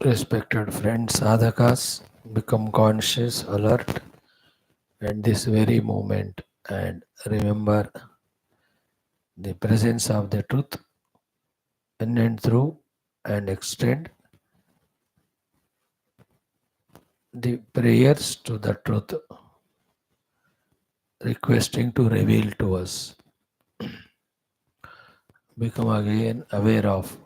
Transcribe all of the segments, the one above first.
Respected friends, sadhakas, become conscious, alert at this very moment and remember the presence of the truth in and through and extend the prayers to the truth, requesting to reveal to us. Become again aware of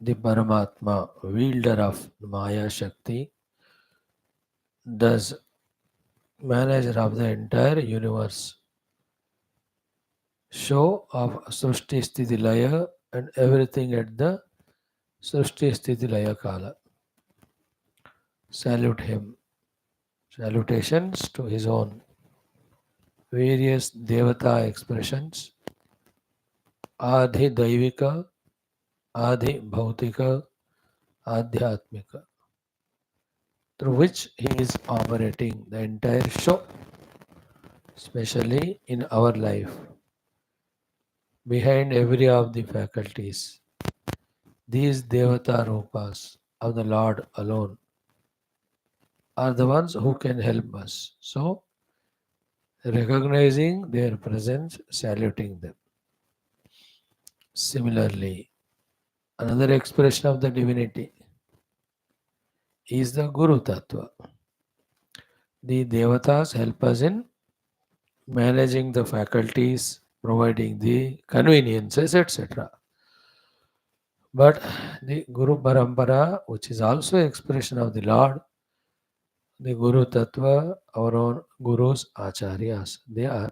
the Paramatma, wielder of Maya Shakti, thus manager of the entire universe, show of Srushti Sthiti Laya and everything at the Srushti Sthiti Laya Kala. Salute him. Salutations to his own various Devata expressions, Adhi Daivika, Adhi Bhautika, Adhyatmika, through which he is operating the entire show, especially in our life. Behind every of the faculties, these Devata Rupas of the Lord alone are the ones who can help us. So, recognizing their presence, saluting them. Similarly, another expression of the divinity is the Guru Tattva. The Devatas help us in managing the faculties, providing the conveniences, etc. But the Guru Parampara, which is also expression of the Lord, the Guru Tattva, our own Gurus, Acharyas, they are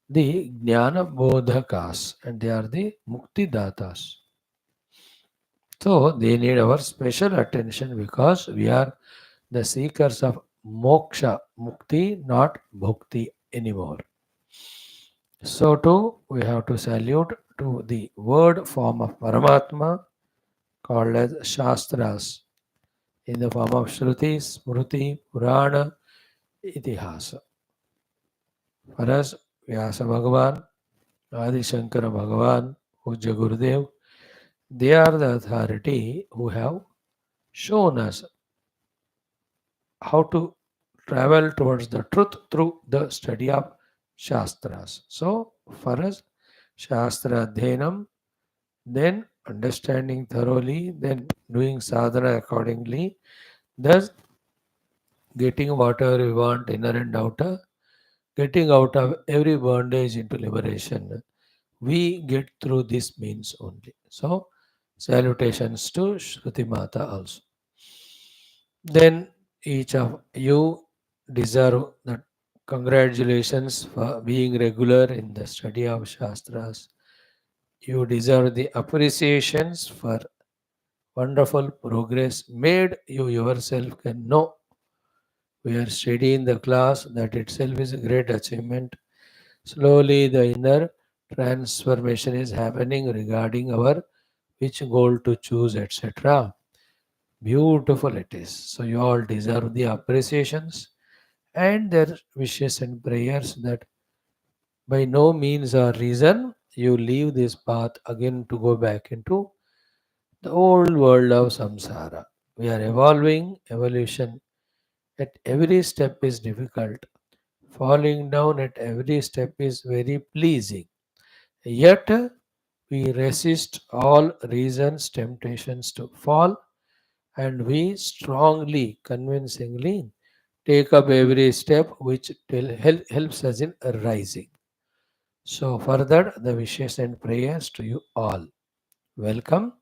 the Jnana Bodhakas and they are the Mukti Datas. So they need our special attention because we are the seekers of moksha, mukti, not bhakti anymore. So too, we have to salute to the word form of Paramatma called as Shastras in the form of Shruti, Smruti, Purana, Itihasa. For us, Vyasa Bhagavan, Adi Shankara Bhagavan, Pujya Gurudev, they are the authority who have shown us how to travel towards the truth through the study of Shastras. So, for us, Shastra Dhenam, then understanding thoroughly, then doing sadhana accordingly, thus getting whatever we want, inner and outer, getting out of every bondage into liberation. We get through this means only. So, salutations to Shruti Mata also. Then each of you deserve the congratulations for being regular in the study of Shastras. You deserve the appreciations for wonderful progress made you yourself can know. We are studying the class, that itself is a great achievement. Slowly the inner transformation is happening regarding our which goal to choose, etc. Beautiful it is. So you all deserve the appreciations and their wishes and prayers that by no means or reason you leave this path again to go back into the old world of samsara. We are evolving, evolution at every step is difficult. Falling down at every step is very pleasing. Yet we resist all reasons, temptations to fall, and we strongly, convincingly take up every step which helps us in rising. So, further, the wishes and prayers to you all. Welcome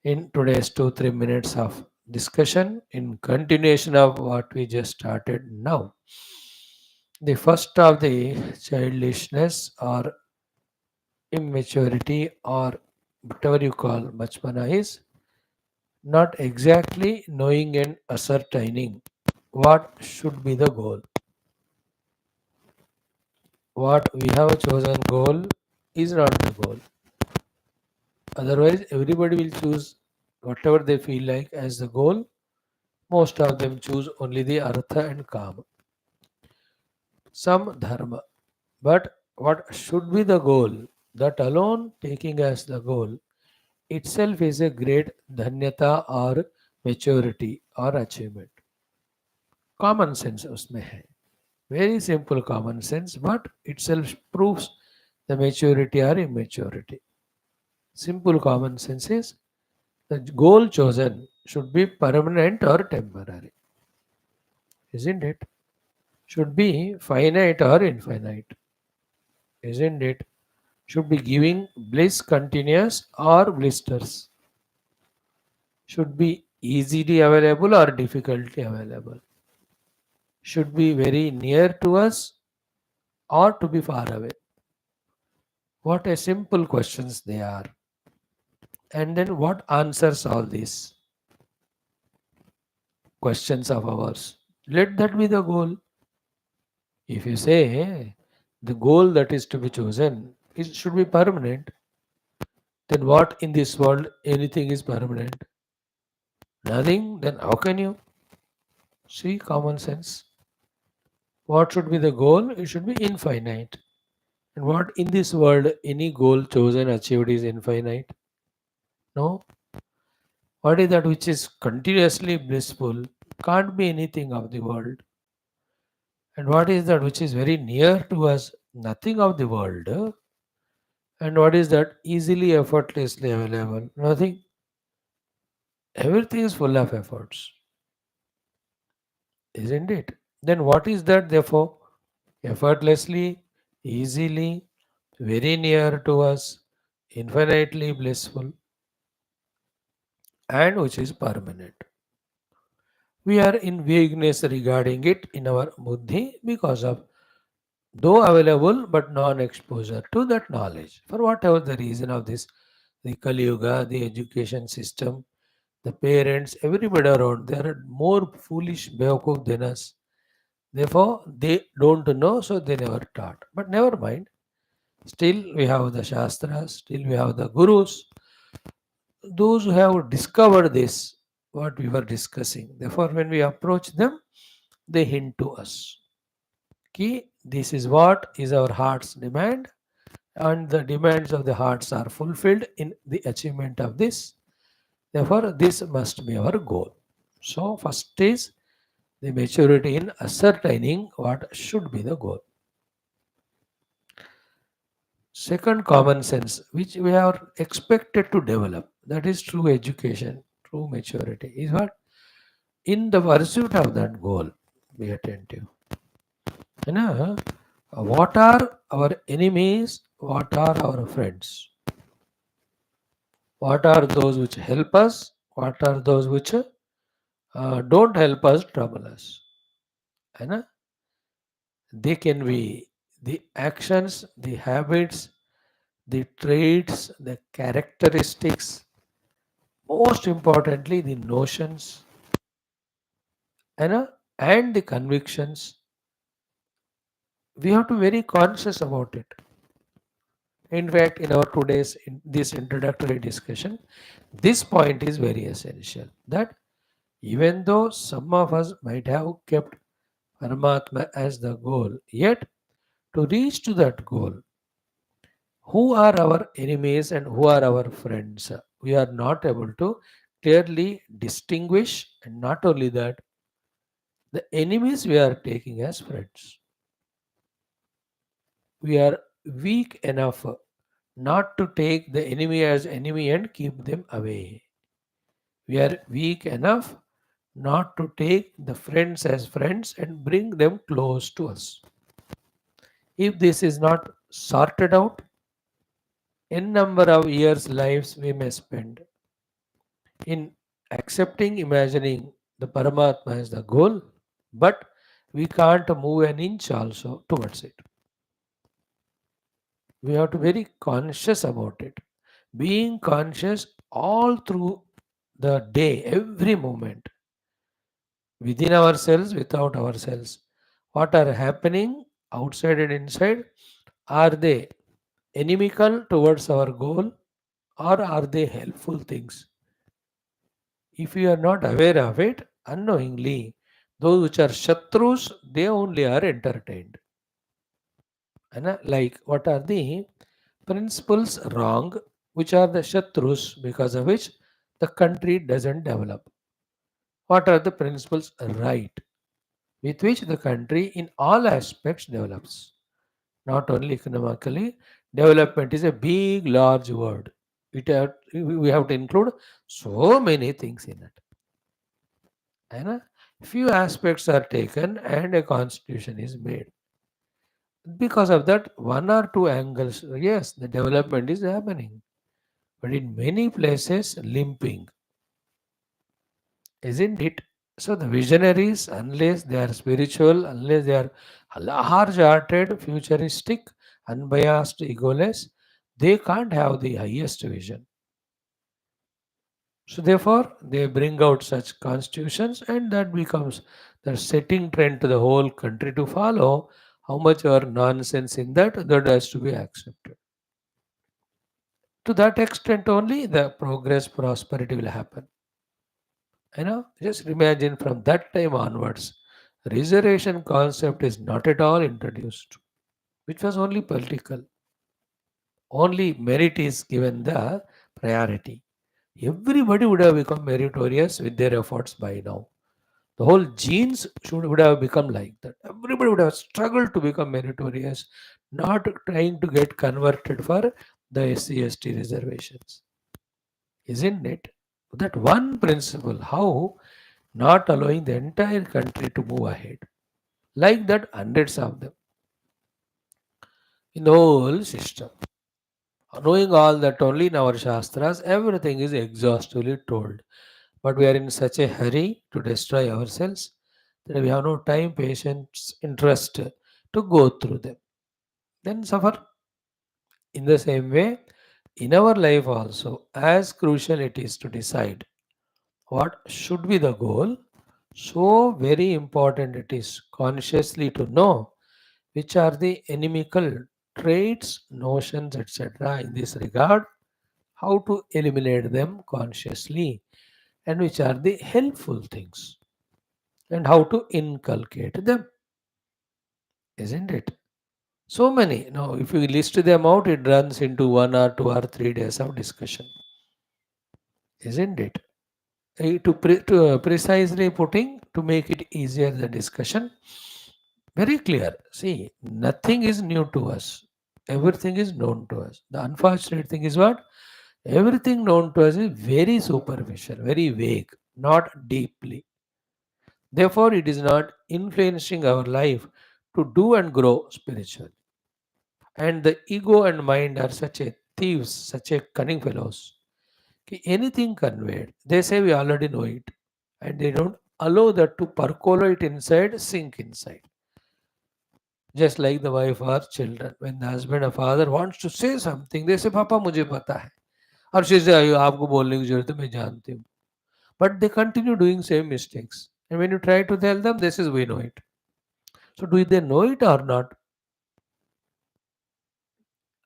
in today's 2 3 minutes of discussion in continuation of what we just started now. The first of the childishness or immaturity or whatever you call bachpana is not exactly knowing and ascertaining what should be the goal. What we have chosen goal is not the goal. Otherwise, everybody will choose whatever they feel like as the goal. Most of them choose only the artha and kama, some dharma. But what should be the goal? That alone taking as the goal itself is a great धन्यता or maturity or achievement. Common sense उसमें है. Very simple common sense, but itself proves the maturity or immaturity. Simple common sense is the goal chosen should be permanent or temporary, isn't it? Should be finite or infinite, isn't it? Should be giving bliss continuous or blisters. Should be easily available or difficulty available. Should be very near to us or to be far away. What a simple questions they are. And then what answers all these questions of ours? Let that be the goal. If you say the goal that is to be chosen it should be permanent, then what in this world anything is permanent? Nothing. Then how can you see common sense? What should be the goal? It should be infinite. And what in this world any goal chosen achieved is infinite? No. What is that which is continuously blissful? Can't be anything of the world. And what is that which is very near to us? Nothing of the world. And what is that easily, effortlessly available? Nothing. Everything is full of efforts, isn't it? Then what is that therefore? Effortlessly, easily, very near to us, infinitely blissful, and which is permanent. We are in vagueness regarding it in our buddhi because of though available but non-exposure to that knowledge. For whatever the reason of this, the Kali Yuga, the education system, the parents, everybody around, they are more foolish Beokuf than us. Therefore, they don't know, so they never taught. But never mind. Still, we have the Shastras, still, we have the Gurus, those who have discovered this, what we were discussing. Therefore, when we approach them, they hint to us. Ki, this is what is our heart's demand, and the demands of the hearts are fulfilled in the achievement of this. Therefore, this must be our goal. So, first is the maturity in ascertaining what should be the goal. Second, common sense, which we are expected to develop, that is true education, true maturity, is what? In the pursuit of that goal, be attentive. You know, what are our enemies? What are our friends? What are those which help us? What are those which don't help us, trouble us? You know, they can be the actions, the habits, the traits, the characteristics, most importantly, the notions, you know, and the convictions. We have to be very conscious about it. In fact, in our today's this introductory discussion, this point is very essential. That even though some of us might have kept Paramatma as the goal, yet to reach to that goal, who are our enemies and who are our friends? We are not able to clearly distinguish, and not only that, the enemies we are taking as friends. We are weak enough not to take the enemy as enemy and keep them away. We are weak enough not to take the friends as friends and bring them close to us. If this is not sorted out, n number of years lives we may spend in accepting, imagining the Paramatma as the goal, but we can't move an inch also towards it. We have to be very conscious about it. Being conscious all through the day, every moment, within ourselves, without ourselves. What are happening outside and inside? Are they inimical towards our goal or are they helpful things? If you are not aware of it, unknowingly, those which are shatrus, they only are entertained. And like what are the principles wrong? which are the shatrus because of which the country doesn't develop. What are the principles right with which the country in all aspects develops? Not only economically, development is a big, large word. We have to include so many things in it. And few aspects are taken and a constitution is made. Because of that, one or two angles, yes, the development is happening. But in many places, limping, isn't it? So the visionaries, unless they are spiritual, unless they are large-hearted, futuristic, unbiased, egoless, they can't have the highest vision. So therefore, they bring out such constitutions, and that becomes the setting trend to the whole country to follow. How much are nonsense in that? That has to be accepted. To that extent only, the progress, prosperity will happen. Just imagine from that time onwards, reservation concept is not at all introduced, which was only political. Only merit is given the priority. Everybody would have become meritorious with their efforts by now. The whole genes would have become like that. Everybody would have struggled to become meritorious, not trying to get converted for the SC/ST reservations. Isn't it? That one principle, how not allowing the entire country to move ahead. Like that, hundreds of them in the whole system. Knowing all that only in our Shastras, everything is exhaustively told. But we are in such a hurry to destroy ourselves that we have no time, patience, interest to go through them. Then suffer. In the same way, in our life also, as crucial it is to decide what should be the goal, so very important it is consciously to know which are the inimical traits, notions, etc. in this regard, how to eliminate them consciously, and which are the helpful things, and how to inculcate them, isn't it? So many. Now, if you list them out, it runs into 1 or 2 or 3 days of discussion, isn't it? To precisely putting, to make it easier the discussion, very clear. See, nothing is new to us. Everything is known to us. The unfortunate thing is what? Everything known to us is very superficial, very vague, not deeply. Therefore, it is not influencing our life to do and grow spiritually. And the ego and mind are such a thieves, such a cunning fellows. Anything conveyed, they say we already know it. And they don't allow that to percolate inside, sink inside. Just like the wife or children. When the husband or father wants to say something, they say, Papa, मुझे पता है. और she say, आपको बोलने की जरूरत है, मैं जानती हूँ. But they continue doing same mistakes. And when you try to tell them, this is we know it. So do they know it or not?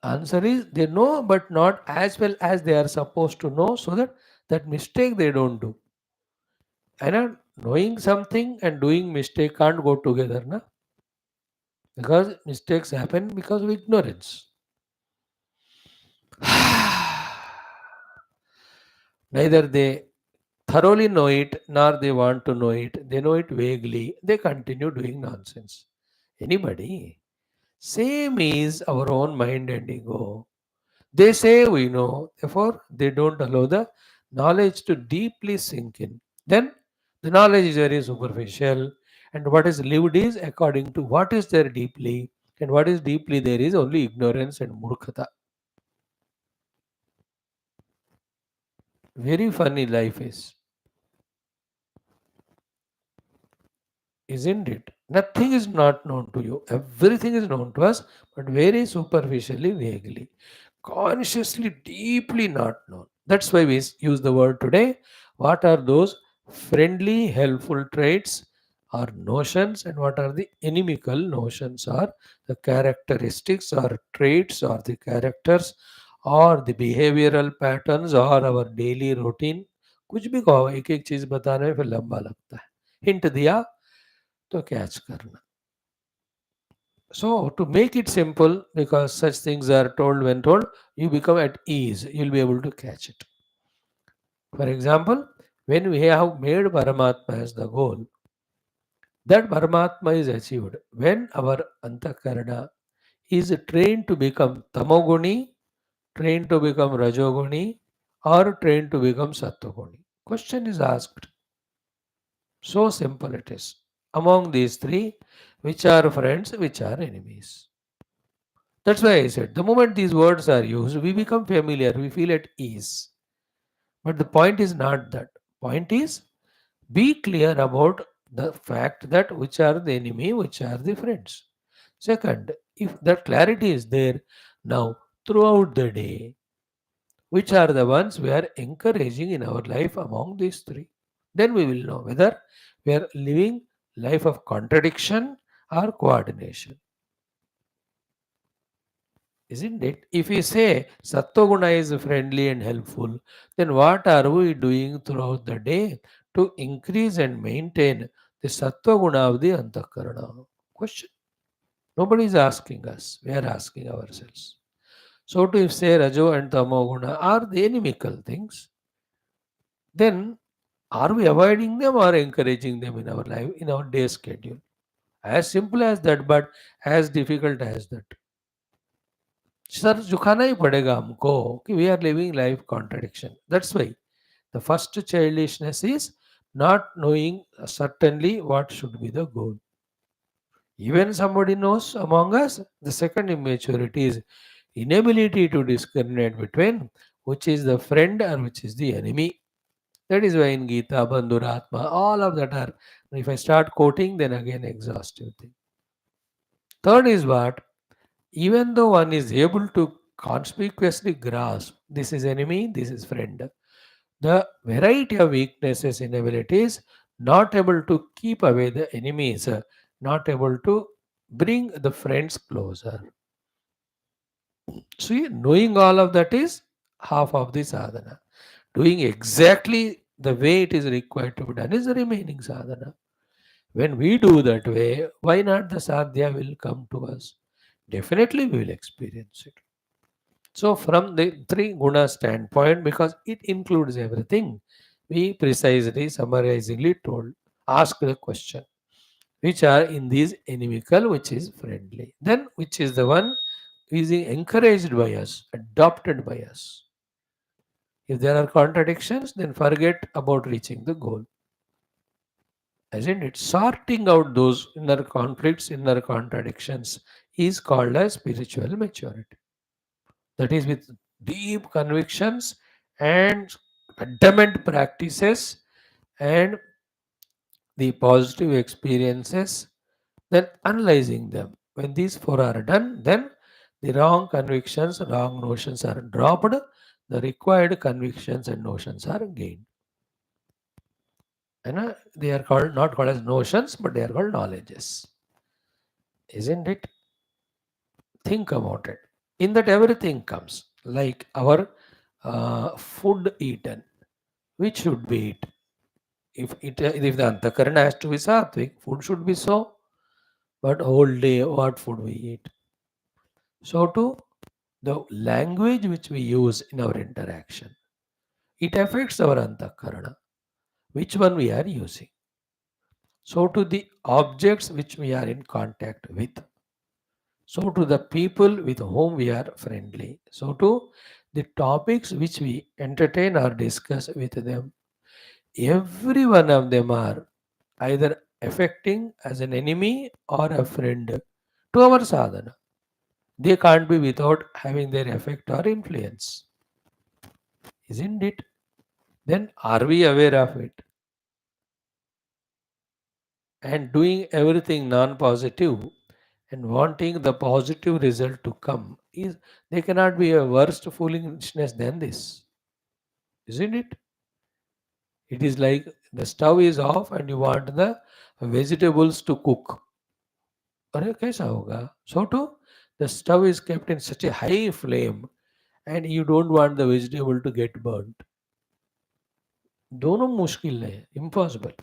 Answer is they know, but not as well as they are supposed to know, so that that mistake they don't do. And knowing something and doing mistake can't go together, na? Because mistakes happen because of ignorance. Neither they thoroughly know it nor they want to know it. They know it vaguely. They continue doing nonsense. Anybody? Same is our own mind and ego. They say we know, therefore they don't allow the knowledge to deeply sink in. Then the knowledge is very superficial, and what is lived is according to what is there deeply, and what is deeply there is only ignorance and murkhata. Very funny life is, isn't it? Nothing is not known to you. Everything is known to us, but very superficially, vaguely. Consciously, deeply not known. That's why we use the word today. What are those friendly, helpful traits or notions, and what are the inimical notions or the characteristics or traits or the characters or the behavioral patterns or our daily routine. कुछ भी कहो, एक एक चीज बताने में फिर लंबा लगता है. हिंट दिया तो कैच करना. So, to make it simple, because such things are told when told, you become at ease, you'll be able to catch it. For example, when we have made Paramatma as the goal, that Paramatma is achieved when our Antakarana is trained to become Tamoguni, trained to become Rajoguni, or trained to become Sattoguni. Question is asked. So simple it is. Among these three, which are friends, which are enemies? That's why I said the moment these words are used, we become familiar, we feel at ease. But the point is not that. Point is be clear about the fact that which are the enemy, which are the friends. Second, if that clarity is there, now throughout the day, which are the ones we are encouraging in our life among these three? Then we will know whether we are living life of contradiction or coordination. Isn't it? If we say Sattoguna is friendly and helpful, then what are we doing throughout the day to increase and maintain the Sattoguna of the Antakarana? Question. Nobody is asking us. We are asking ourselves. So to if say Rajo and Tamoguna are the inimical things, then are we avoiding them or encouraging them in our life, in our day schedule? As simple as that, but as difficult as that. सर झुकाना ही पड़ेगा हमको कि we are living life contradiction that's why the first childishness is not knowing certainly what should be the goal. Even somebody knows among us, the second immaturity is inability to discriminate between which is the friend and which is the enemy. That is why in Gita, Bandhuratma, all of that are, if I start quoting, then again exhaustive thing. Third is what? Even though one is able to conspicuously grasp this is enemy, this is friend, the variety of weaknesses in abilities, not able to keep away the enemies, not able to bring the friends closer. See, knowing all of that is half of the sadhana. Doing exactly the way it is required to be done is the remaining sadhana. When we do that way, why not the sadhya will come to us? Definitely we will experience it. So, from the three guna standpoint, because it includes everything, we precisely, summarizingly told, ask the question, which are in these inimical, which is friendly. Then, which is the one is encouraged by us, adopted by us. If there are contradictions, then forget about reaching the goal. Isn't it? Sorting out those inner conflicts, inner contradictions is called as spiritual maturity. That is with deep convictions and adamant practices and the positive experiences, then analyzing them. When these four are done, then the wrong convictions, wrong notions are dropped, the required convictions and notions are gained. And they are called not called as notions, but they are called knowledges. Isn't it? Think about it. In that everything comes, like our food eaten, which should be it. If the antakarana has to be sattvic, food should be so. But whole day, what food we eat. So too, the language which we use in our interaction, it affects our antakarana. Which one we are using. So to the objects which we are in contact with. So to the people with whom we are friendly. So to the topics which we entertain or discuss with them. Every one of them are either affecting as an enemy or a friend to our sadhana. They can't be without having their effect or influence. Isn't it? Then are we aware of it? And doing everything non-positive and wanting the positive result to come is there cannot be a worse foolishness than this. Isn't it? It is like the stove is off and you want the vegetables to cook. अरे कैसा होगा? So too, the stove is kept in such a high flame and you don't want the vegetable to get burnt. दोनों मुश्किल है, impossible.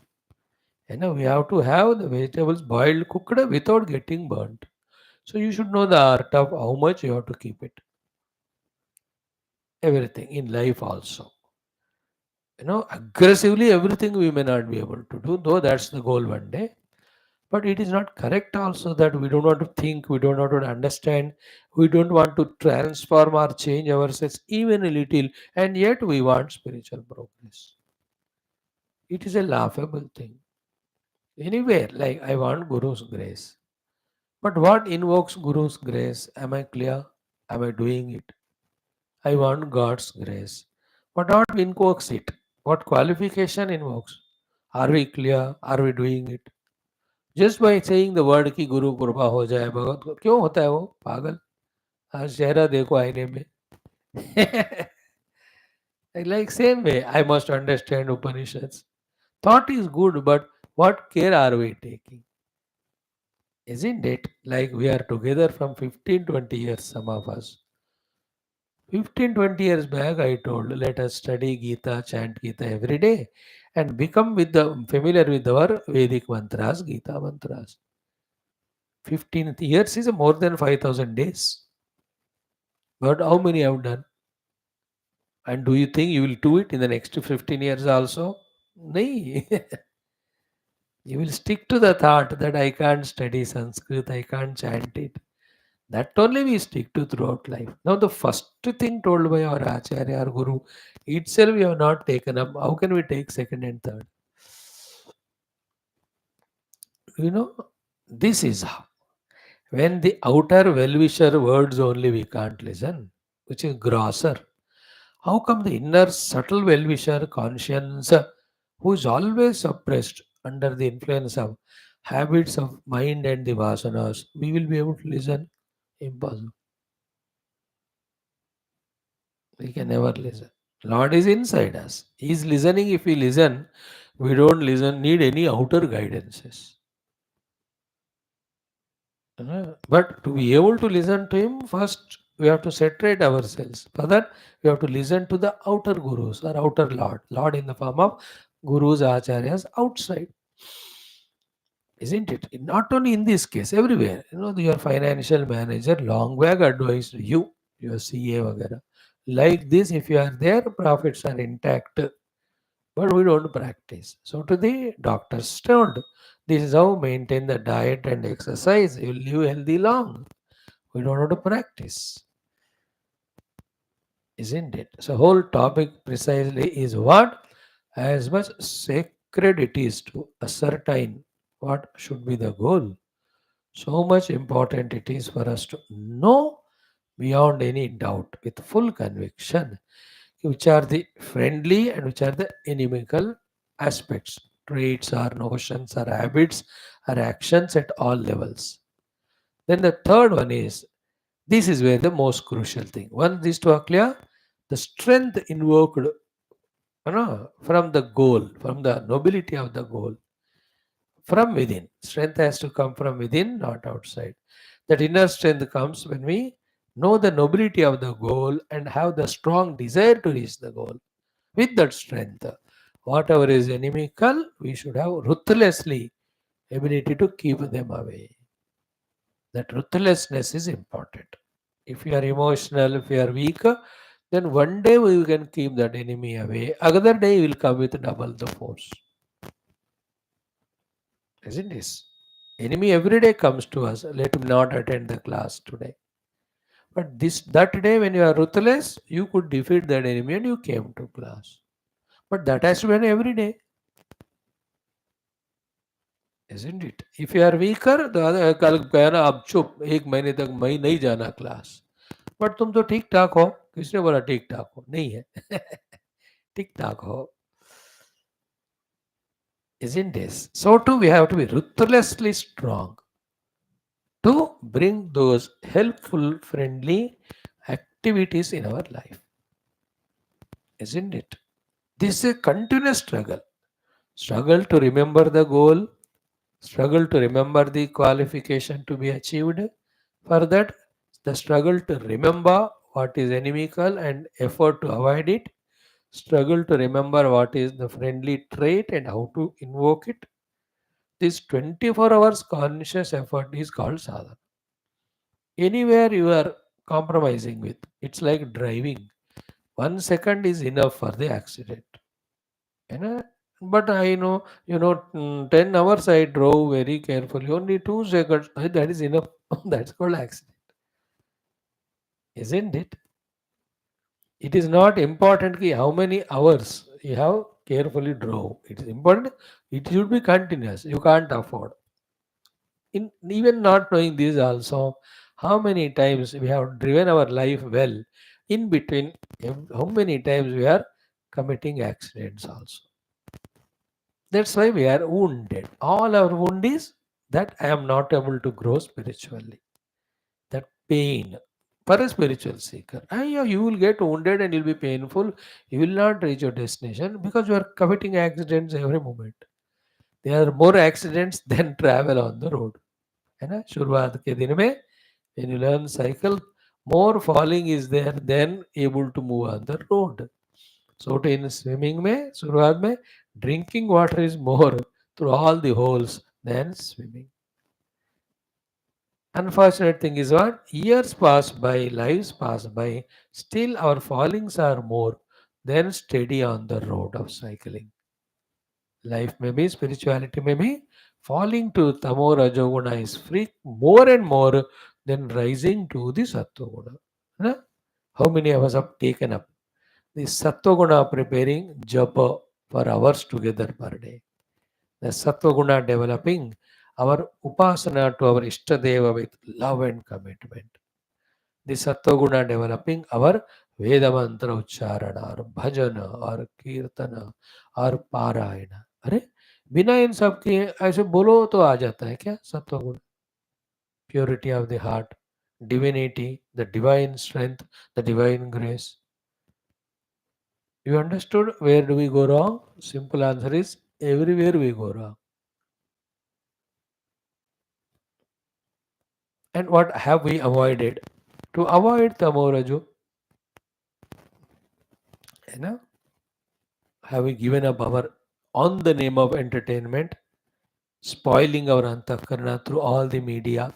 We have to have the vegetables boiled, cooked without getting burnt. So you should know the art of how much you have to keep it. Everything in life also. Aggressively everything we may not be able to do, though that's the goal one day. But it is not correct also that we don't want to think, we don't want to understand, we don't want to transform or change ourselves even a little, and yet we want spiritual progress. It is a laughable thing. Anywhere, like I want Guru's grace. But what invokes Guru's grace? Am I clear? Am I doing it? I want God's grace. But what invokes it? What qualification invokes? Are we clear? Are we doing it? Just by saying the word की गुरु कृपा हो जाए भगवत को, क्यों होता है वो पागल? आज चेहरा देखो आईने में. Like same way, I must understand Upanishads. Thought is good, but what care are we taking? Isn't it? Like we are together from 15-20 years, some of us. 15-20 years back, I told, let us study Gita, chant Gita every day, and become familiar with our Vedic mantras, Gita mantras. 15 years is more than 5,000 days. But how many have done? And do you think you will do it in the next 15 years also? No. You will stick to the thought that I can't study Sanskrit, I can't chant it. That only we stick to throughout life. Now, the first thing told by our Acharya, our Guru, itself we have not taken up. How can we take second and third? This is how. When the outer well-wisher words only we can't listen, which is grosser. How come the inner subtle well-wisher conscience, who is always suppressed under the influence of habits of mind and the vasanas, we will be able to listen? Impossible. We can never listen. Lord is inside us. He is listening. If we listen, we don't need any outer guidances. But to be able to listen to him, first we have to separate ourselves. For that, we have to listen to the outer gurus or outer Lord. Lord in the form of gurus, acharyas outside. Isn't it? Not only in this case, everywhere. Your financial manager long back advised you, your CA, vagara. Like this, if you are there, profits are intact. But we don't practice. So to the doctors told, this is how maintain the diet and exercise. You will live healthy long. We don't know to practice. Isn't it? So whole topic precisely is what? As much sacred it is to ascertain what should be the goal, so much important it is for us to know beyond any doubt with full conviction which are the friendly and which are the inimical aspects, traits or notions or habits or actions at all levels. Then the third one is, this is where the most crucial thing. Once these two are clear, the strength invoked from the goal, from the nobility of the goal, from within. Strength has to come from within, not outside. That inner strength comes when we know the nobility of the goal and have the strong desire to reach the goal. With that strength, whatever is inimical, we should have ruthlessly ability to keep them away. That ruthlessness is important. If you are emotional, if you are weak, then one day we can keep that enemy away. Another day he will come with double the force. Isn't this? Enemy every day comes to us. Let him not attend the class today. But that day when you are ruthless, you could defeat that enemy and you came to class. But that has to be every day. Isn't it? If you are weaker, the other कल कहना अब चुप 1 महीने तक मैं नहीं जाना class. But तुम तो ठीक ठाक हो. किसने बोला ठीक ठाक हो? नहीं है. ठीक ठाक हो. Isn't this? So too we have to be ruthlessly strong to bring those helpful, friendly activities in our life. Isn't it? This is a continuous struggle. Struggle to remember the goal, struggle to remember the qualification to be achieved. For that, the struggle to remember what is inimical and effort to avoid it, struggle to remember what is the friendly trait and how to invoke it. This 24 hours conscious effort is called sadhana. Anywhere you are compromising with. It's like driving. 1 second is enough for the accident. You know? But I know, 10 hours I drove very carefully. Only 2 seconds. That is enough. That's called accident. Isn't it? It is not important how many hours you have carefully drove. It is important. It should be continuous. You can't afford. In even not knowing this also, how many times we have driven our life well. In between, how many times we are committing accidents also. That's why we are wounded. All our wound is that I am not able to grow spiritually. That pain for a spiritual seeker. And yeah, you will get wounded and you'll be painful. You will not reach your destination because you are committing accidents every moment. There are more accidents than travel on the road. है ना शुरुआत के दिन में when you learn cycle more falling is there than able to move on the road. So in swimming में शुरुआत में drinking water is more through all the holes than swimming. Unfortunate thing is what? Years pass by, lives pass by, still our fallings are more than steady on the road of cycling. Life may be, spirituality may be, falling to Tamo Rajoguna is free more and more than rising to the Sattva Guna. How many of us have taken up the Sattva Guna preparing japa for hours together per day? The Sattva Guna developing our upasana to our Ishtadeva with love and commitment. The Sattva Guna developing our Veda mantra ucharana or bhajana or kirtana और पारायण अरे बिना इन सब के ऐसे बोलो तो आ जाता है क्या सत्व गुण purity of the heart divinity the divine strength the divine grace you understood where do we go wrong simple answer is everywhere we go wrong and what have we avoided to avoid tamoraju you know have we given up our on the name of entertainment spoiling our antakarna through all the media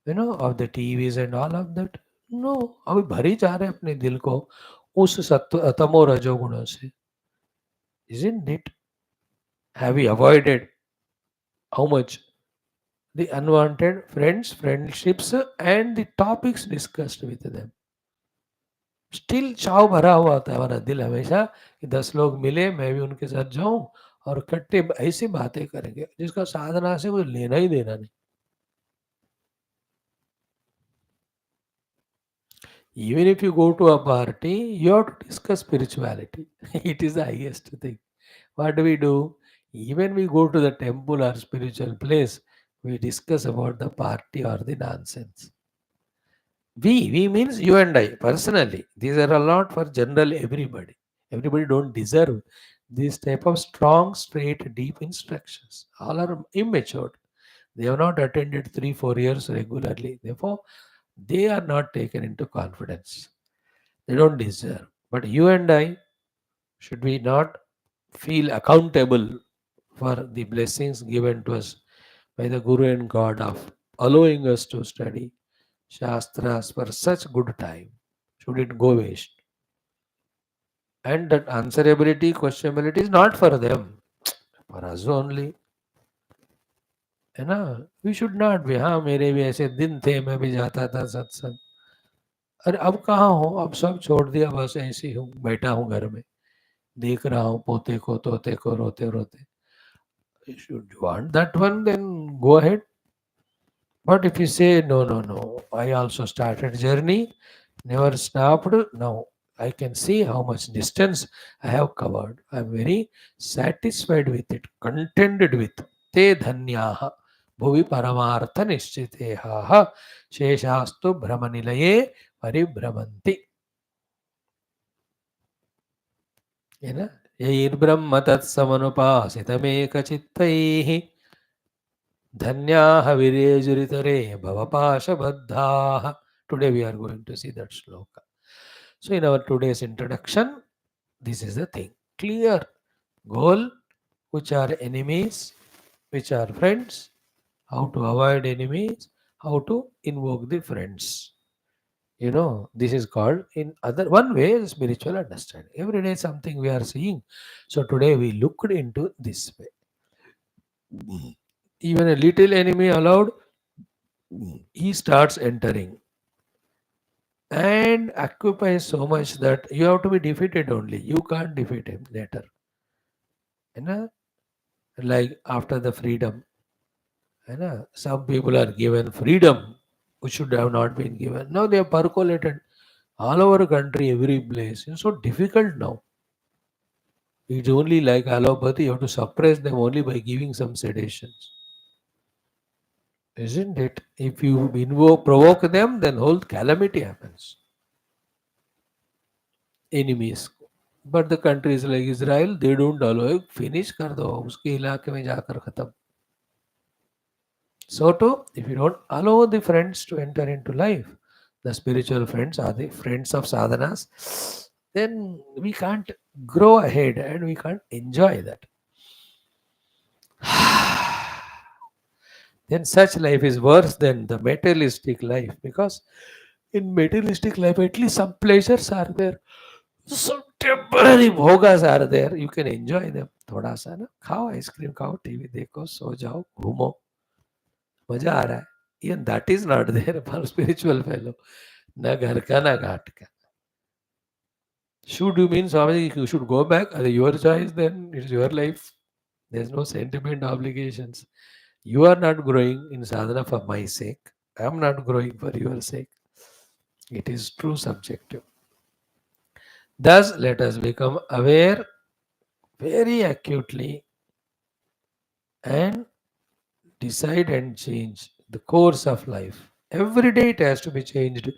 of the TVs and all of that. No, अभी भरी जा रहे हैं अपने दिल को उस सत्व तमो रजोगुणों से. Isn't it? Have we avoided how much the unwanted friends, friendships, and the topics discussed with them? Still चाव भरा हुआ होता है हमारा दिल हमेशा कि 10 लोग मिले मैं भी उनके साथ जाऊं और इकट्ठे ऐसी बातें करेंगे जिसका साधना से कोई लेना ही देना नहीं. Even if you go to a party, you have to discuss spirituality. It is the highest thing. What do? Even we go to the temple or spiritual place, we discuss about the party or the nonsense. We means you and I personally. These are a lot for general everybody. Everybody don't deserve this type of strong, straight, deep instructions. All are immature. They have not attended 3-4 years regularly. Therefore, they are not taken into confidence. They don't deserve. But you and I, should we not feel accountable for the blessings given to us by the Guru and God of allowing us to study Shastras for such good time? Should it go waste? And that answerability, questionability is not for them, for us only. है ना we should not भी हाँ मेरे भी ऐसे दिन थे मैं भी जाता था सत्संग अरे अब कहाँ हूँ अब सब छोड़ दिया बस ऐसे ही हूँ बैठा हूँ घर में देख रहा हूँ पोते को तोते को रोते रोते should you want that one then go ahead but if you say no I also started journey never stopped now I can see how much distance I have covered I'm very satisfied with it contented with te dhanyaha भुवि परमार्थ निश्चिते शेषास्तु भ्रमनिलये परिभ्रमन्ति है ना यैर्ब्रह्म तत्समनुपासितमेकचित्तैः धन्याः विरेजुरितरे भवपाशबद्धाः. Today we are going to see that shloka. So in our today's introduction, this is the thing. Clear goal, which are enemies, which are friends, how to avoid enemies, how to invoke the friends. This is called in other one way is spiritual understanding. Every day something we are seeing. So today we looked into this way. Even a little enemy allowed, he starts entering and occupies so much that you have to be defeated only. You can't defeat him later. You know, like after the freedom, some people are given freedom which should have not been given. Now they are percolated all over country, every place. It's so difficult now. It's only like allopathy, you have to suppress them only by giving some sedations. Isn't it? If you provoke them, then whole calamity happens. Enemies. But the countries like Israel, they don't allow. Finish कर दो उसके इलाके में जाकर खत्म. So too, if you don't allow the friends to enter into life, the spiritual friends are the friends of sadhanas, then we can't grow ahead and we can't enjoy that. Then such life is worse than the materialistic life, because in materialistic life at least some pleasures are there, some temporary bhogas are there, you can enjoy them. थोड़ा सा ना खाओ ice cream खाओ TV देखो सो जाओ घूमो मजा आ रहा है. Even that is not there for spiritual fellow. ना घर का ना घाट का. Should you mean Swamiji you should go back? Your choice, then it's your life. There's no sentiment obligations. You are not growing in sadhana for my sake. I am not growing for your sake. It is true subjective. Thus, let us become aware very acutely and decide and change the course of life. Every day it has to be changed.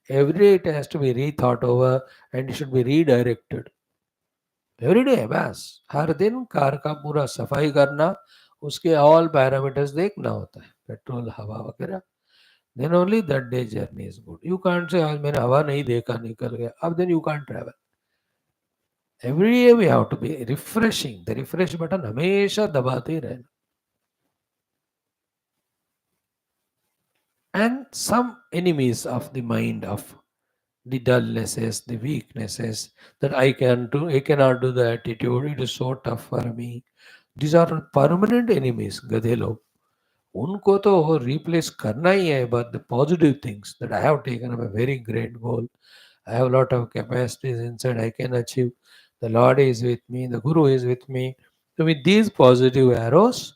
Every day it has to be rethought over and it should be redirected. Every day बस हर दिन car का पूरा सफाई करना, उसके all parameters देखना होता है, पेट्रोल हवा वगैरह. Then only that day journey is good. You can't say आज मैंने हवा नहीं देखा निकल गया, अब then you can't travel. Every day we have to be refreshing. The refresh button हमेशा दबाते ही रहना. And some enemies of the mind of the dullnesses, the weaknesses, that I cannot do the attitude, it is so tough for me. These are permanent enemies, गधे लोग. उनको तो replace करना ही है, but the positive things that I have taken up a very great goal. I have a lot of capacities inside, I can achieve. The Lord is with me, the Guru is with me. So with these positive arrows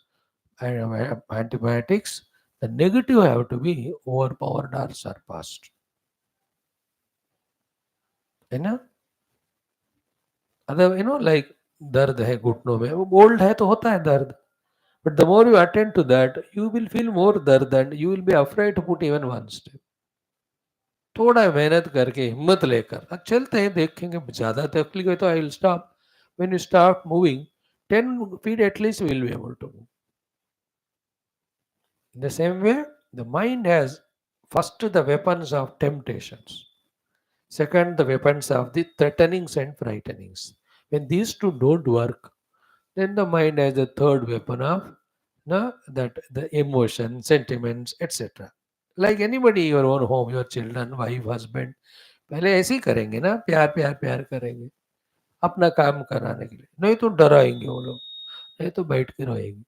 and antibiotics, the negative have to be overpowered or surpassed. है ना? Other like दर्द है घुटनों में, वो old है तो होता है दर्द, but the more you attend to that you will feel more दर्द and you will be afraid to put even one step. थोड़ा मेहनत करके हिम्मत लेकर अब चलते हैं, देखेंगे ज्यादा तकलीफ है तो I will stop. When you start moving 10 feet at least we will be able to move. In the same way, the mind has first the weapons of temptations, second the weapons of the threatenings and frightenings. When these two don't work, then the mind has the third weapon of that the emotion, sentiments, etc. Like anybody, your own home, your children, wife, husband, पहले ऐसे ही करेंगे ना, प्यार प्यार प्यार करेंगे अपना काम कराने के लिए, नहीं तो डराएंगे वो लोग, नहीं तो बैठ के रोएंगे.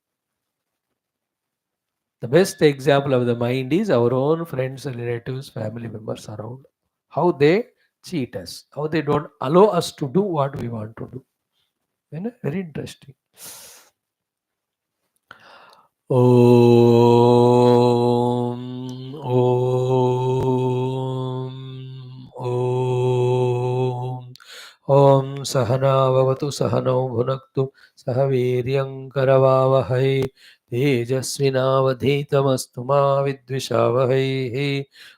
The best example of the mind is our own friends, relatives, family members around. How they cheat us, how they don't allow us to do what we want to do. Very interesting. ॐ ॐ सहना भवतु सहनौ भुनक्तु सह वीर्यं करवावहै तेजस्विनावधीतमस्तु मा विद्विषावहैः.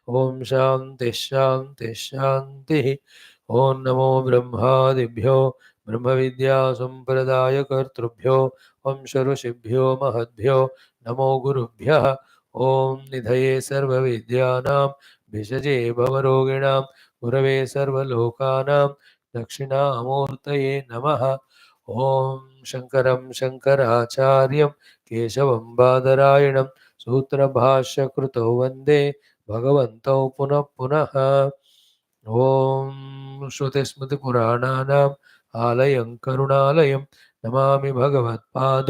ॐ शान्तिः शान्तिः शान्तिः. ॐ नमो ब्रह्मादिभ्यो ब्रह्मविद्यासम्प्रदायकर्तृभ्यो वंश ऋषिभ्यो महद्भ्यो नमो गुरुभ्यः. ॐ निधये सर्वविद्यानां भिषजे भवरोगिणां गुरवे सर्वलोकानां दक्षिणामूर्तये नमः. ॐ शङ्करं शङ्कराचार्यं केशवं बादरायणं सूत्रभाष्यकृतौ वन्दे भगवन्तौ पुनः पुनः। ॐ श्रुतिस्मृतिपुराणानाम् आलयं करुणालयं नमामि भगवत्पाद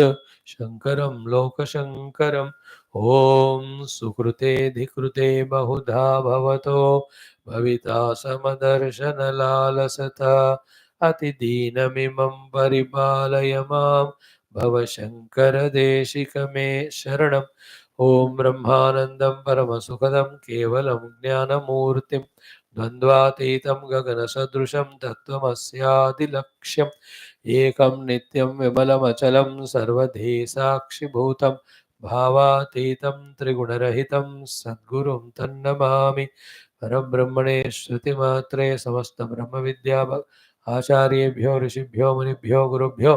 शङ्करं लोकशङ्करम्। ॐ सुकृते धिकृते बहुधा भवतो भविता समदर्शनलालसता अतिदीनमिमं परिपालय मां भवशङ्करदेशिकमे शरणम्। ॐ ब्रह्मानन्दं परमसुखदं केवलं ज्ञानमूर्तिं द्वन्द्वातीतं गगनसदृशं तत्त्वमस्यादिलक्ष्यम् एकं नित्यं विमलमचलं सर्वधी साक्षिभूतं भावातीतं त्रिगुणरहितं सद्गुरुं तन्नमामि। परब्रह्मणे श्रुतिमात्रे समस्तब्रह्मविद्या आचार्येभ्यो ऋषिभ्यो मुनिभ्यो गुरुभ्यो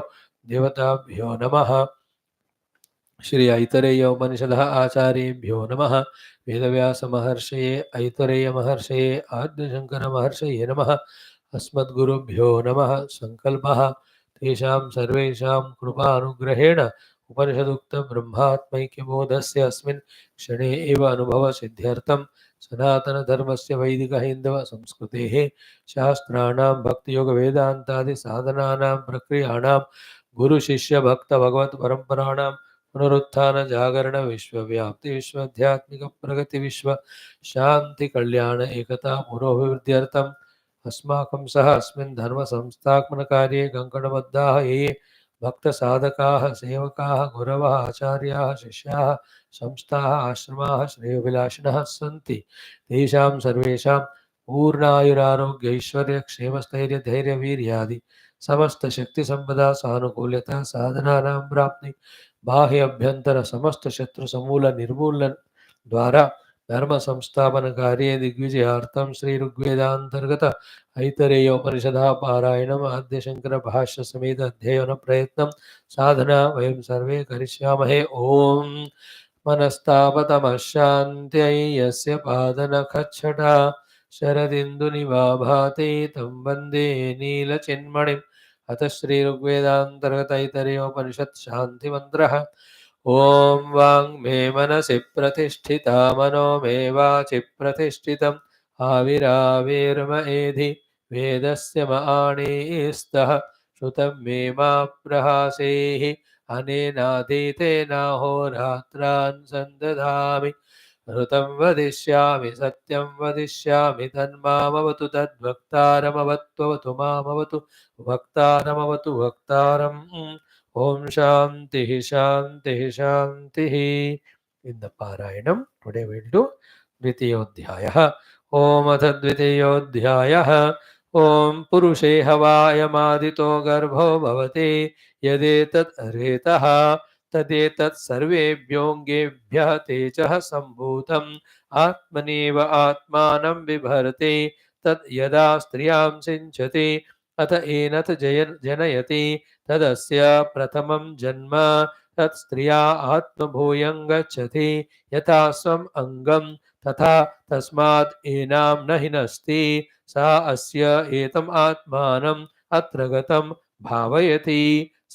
देवताभ्यो नमः। श्री ऐतरेय उपनिषदः आचार्येभ्यो नमः। वेदव्यास महर्षये ऐतरेय महर्षये आद्यशंकर महर्षये नमः। अस्मद्गुरुभ्यो नमः। संकल्पः तेषां सर्वेषां कृपानुग्रहेण उपनिषदुक्त ब्रह्मात्मैक्यबोधस्य अस्मिन् क्षणे एव अनुभवसिद्ध्यर्थं सनातनधर्मस्य वैदिकहैन्दव संस्कृतेः शास्त्राणां भक्तियोगवेदान्तादि साधनानां प्रक्रियाणां गुरुशिष्यभक्तभगवत्परम्पराणां पुनरुत्थान जागरण विश्वव्याप्ति विश्वाध्यात्मिक प्रगति विश्व शांति कल्याण एकता पुरोभिवृद्ध्यर्थम् अस्माकं सह अस्मिन् धर्म संस्थापन कार्ये कङ्कणबद्धाः ये भक्तसाधकाः सेवकाः गुरवः आचार्याः शिष्याः संस्थाः आश्रमाः श्रेयोभिलाषिणः सन्ति तेषां सर्वेषां पूर्णायुरारोग्य ऐश्वर्य क्षेमस्थैर्य धैर्य वीर्यादि समस्त शक्ति संपदा सानुकूल्यता साधनानां प्राप्ति बाह्य अभ्यंतर समस्त शत्रु समूल निर्मूलन द्वारा धर्म संस्थापन कार्ये दिग्विजयार्थं श्री ऋग्वेदांतर्गत ऐतरेयोपनिषदः पारायणम् आद्यशंकर भाष्य समेत अध्ययन प्रयत्नं साधना वयं सर्वे करिष्यामहे। ओम मनस्तापतमशान्त्यै यस्य पादनखच्छटा शरदिन्दुनिभाभाते तं वन्दे नीलचिन्मणिम्। अथ श्री ऋग्वेदांतर्गत ऐतरेयोपनिषत् शांति मंत्रः। ओम वांग मे मनसि प्रतिष्ठिता मनो मे वाचि प्रतिष्ठितम् आविराविर्म एधि वेदस्य माणिस्तः श्रुतं मे मा प्रहासेहि अनेनाधीतेनाहोरात्रान् सन्दधामि ऋतं वदिष्यामि सत्यं वदिष्यामि तन्मामवतु तद्वक्तारमवत्वतु मामवतु वक्तारमवतु वक्तारम्। Om Shanti Shanti Shanti. In the Parayanam, today we will do Dvitiyodhyayah. Om Atha Dvitiyodhyayah. Om Purushe Havayamadito Garbho Bhavate Yadetat Aretaha Tadetat Sarvebhyongebhyah Techah Sambhutam Atmaneva Atmanam Vibharate Tad Yada Striyam Sinchate Atha Enat Janayati तदस्य प्रथमं जन्म तत् स्त्रिया आत्मभूयं गच्छति यथा स्वम् अंगं तथा तस्मात् एनां न हिनस्ति सा अस्य एतम् आत्मानम् अत्र गतं भावयति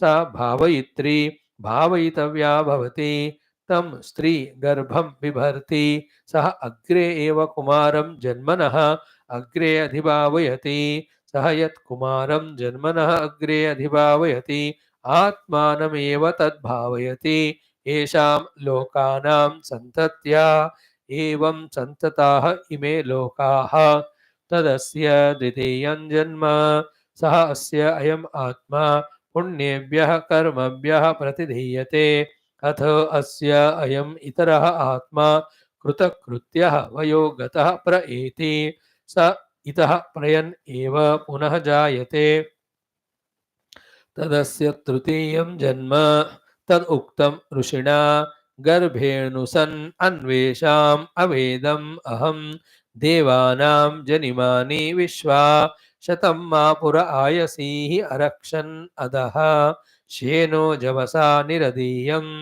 सा भावयित्री भावयितव्या भवति तं स्त्री गर्भं बिभर्ति सः अग्रे एव कुमारं जन्मनः अग्रे अधिभावयति सह यत्कुमारं जन्मनः अग्रे अधिभावयति आत्मानमेव तद्भावयति येषां लोकानां सन्तत्या एवं सन्तताः इमे लोकाः तदस्य द्वितीयं जन्म सः अस्य अयम् आत्मा पुण्येभ्यः कर्मभ्यः प्रतिधीयते अथ अस्य अयम् इतरः आत्मा कृतकृत्यः वयोगतः प्रएति स इतः प्रयन् एव पुनः जायते तदस्य तृतीयं जन्म तदुक्तं ऋषिणा गर्भेणुसन् अन्वेषाम् अवेदम् अहं देवानां जनिमानि विश्वा शतं मा पुर आयसीः अरक्षन् अदः श्येनो जवसा निरदीयम्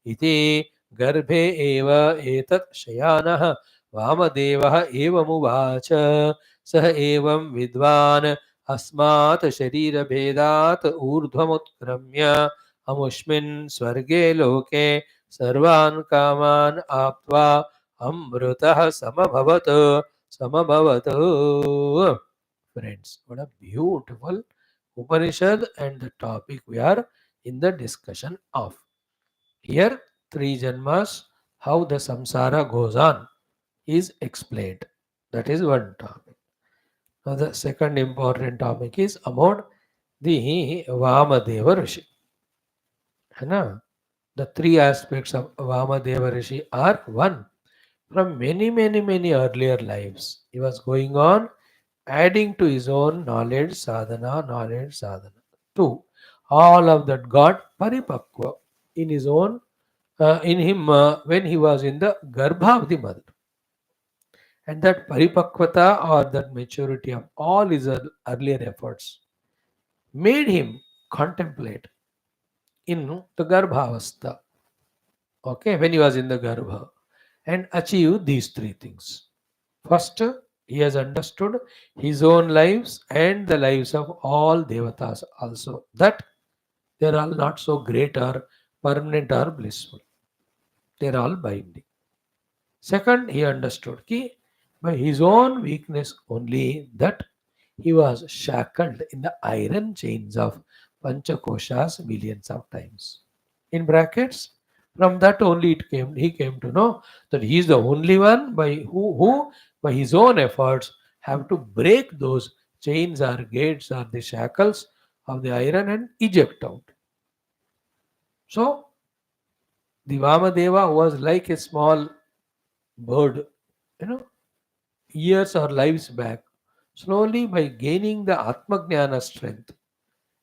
इति गर्भे एव एतत् शयानः वामदेवः एवमुवाच सह एवं विद्वान् अस्मात् शरीरभेदात् ऊर्ध्वमुत्क्रम्य अमुष्मिन् स्वर्गे लोके सर्वान् कामान् आप्त्वा amrutah samabhavatu. Friends, what a beautiful Upanishad and the topic we are in the discussion of. Here, three janmas, how the samsara goes on, is explained. That is one topic. Now, the second important topic is about the Vamadeva Rishi. है ना? The three aspects of Vamadeva Rishi are one. From many earlier lives, he was going on adding to his own knowledge sadhana. Two, all of that got paripakva in his own, in him when he was in the garbha of the mother. And that paripakvata or that maturity of all his earlier efforts made him contemplate in the garbhavastha, okay, when he was in the garbha, and achieve these three things. First, he has understood his own lives and the lives of all devatas also, that they are all not so great or permanent or blissful. They are all binding. Second, he understood ki by his own weakness only that he was shackled in the iron chains of Panchakoshas millions of times. In brackets, from that only he came to know that he is the only one who by his own efforts have to break those chains or gates or the shackles of the iron and eject out. So the Vamadeva was like a small bird, you know, years or lives back. Slowly, by gaining the Atma Jnana strength,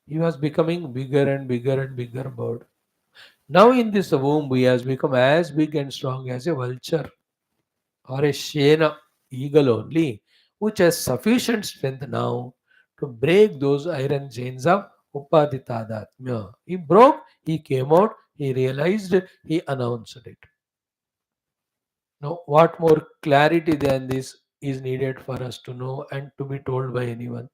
he was becoming bigger and bigger bird. Now in this womb, he has become as big and strong as a vulture or a shena, eagle only, which has sufficient strength now to break those iron chains of Upaditadatmya. He broke, he came out, he realized, he announced it. Now, what more clarity than this is needed for us to know and to be told by anyone?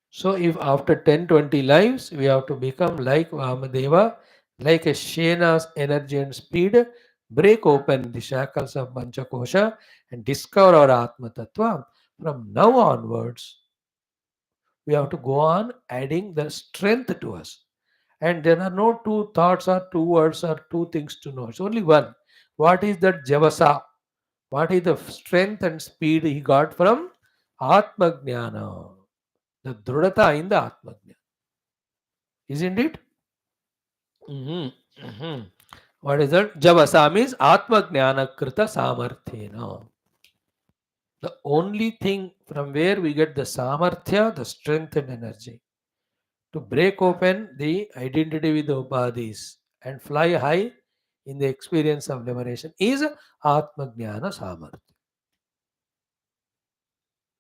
So, if after 10-20 lives we have to become like Vamadeva, like a Shena's energy and speed, break open the shackles of Panchakosha and discover our Atma Tattva, from now onwards, we have to go on adding the strength to us. And there are no two thoughts or two words or two things to know. It's only one. What is that Javasa? What is the strength and speed he got from Atma Jnana? The Dhrudata in the Atma Jnana. Isn't it? Mhm, mhm. What is that? Javasa means Atma Jnana Krita Samarthena. The only thing from where we get the Samarthya, the strength and energy to break open the identity with the Upadhis and fly high in the experience of liberation is Atma Jnana Samarthya.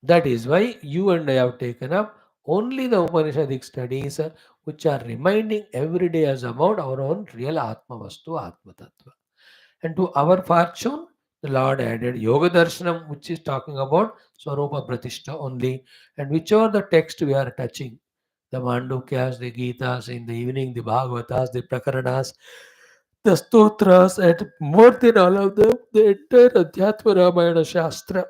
That is why you and I have taken up only the Upanishadic studies which are reminding every day us about our own real Atma Vastu, Atma Tattva. And to our fortune, the Lord added Yoga Darshanam, which is talking about Swarupa Pratishtha only, and whichever the text we are touching, the Mandukyas, the Gitas, in the evening, the Bhagavatas, the Prakaranas, the Stotras, and more than all of them, the entire Adhyatma Ramayana Shastra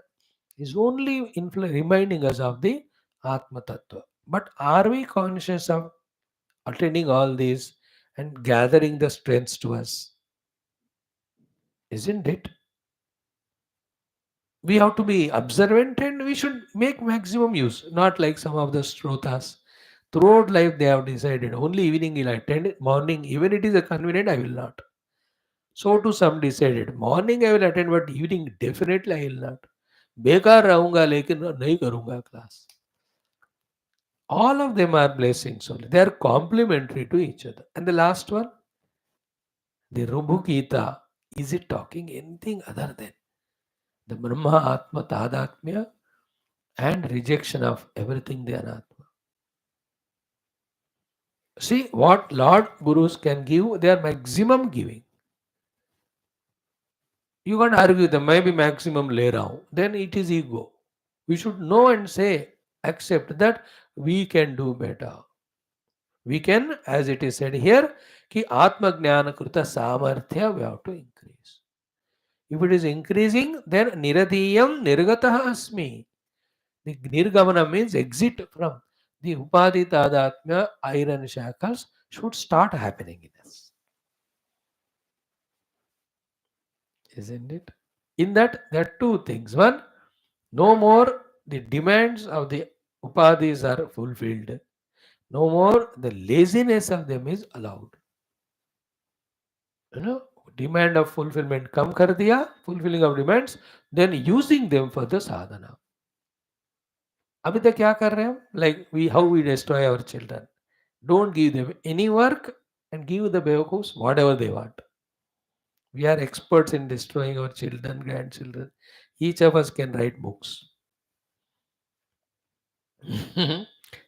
is only reminding us of the Atma Tattva. But are we conscious of attending all these and gathering the strengths to us? Isn't it? We have to be observant and we should make maximum use, not like some of the Shrotas. Throughout life, they have decided only evening will attend, morning, even it is a convenient, I will not. So to some decided, morning I will attend, but evening definitely I will not. बेकार रहूंगा लेकिन नहीं करूंगा class. All of them are blessings only. They are complementary to each other. And the last one, the Rubhukita, is it talking anything other than the Brahma Atma Tadatmya and rejection of everything the Anatma? See, what Lord Gurus can give, they are maximum giving. You can't argue them, maybe maximum lay down. Then it is ego. We should know and say, accept that we can do better. We can, as it is said here, ki Atma Jnana Kruta Samarthya we have to increase. If it is increasing, then Niradiyam Nirgataha Asmi. The Nirgamana means exit from the Upadhi Tadatmya iron shackles should start happening in us. Isn't it? In that, there are two things. One, no more the demands of the Upadhis are fulfilled. No more the laziness of them is allowed. You know, demand of fulfillment come kar diya, fulfilling of demands, then using them for the sadhana. अभी तक क्या कर रहे हैं हम? Like how we destroy our children. Don't give them any work and give the bewakufs whatever they want. We are experts in destroying our children, grandchildren. Each of us can write books.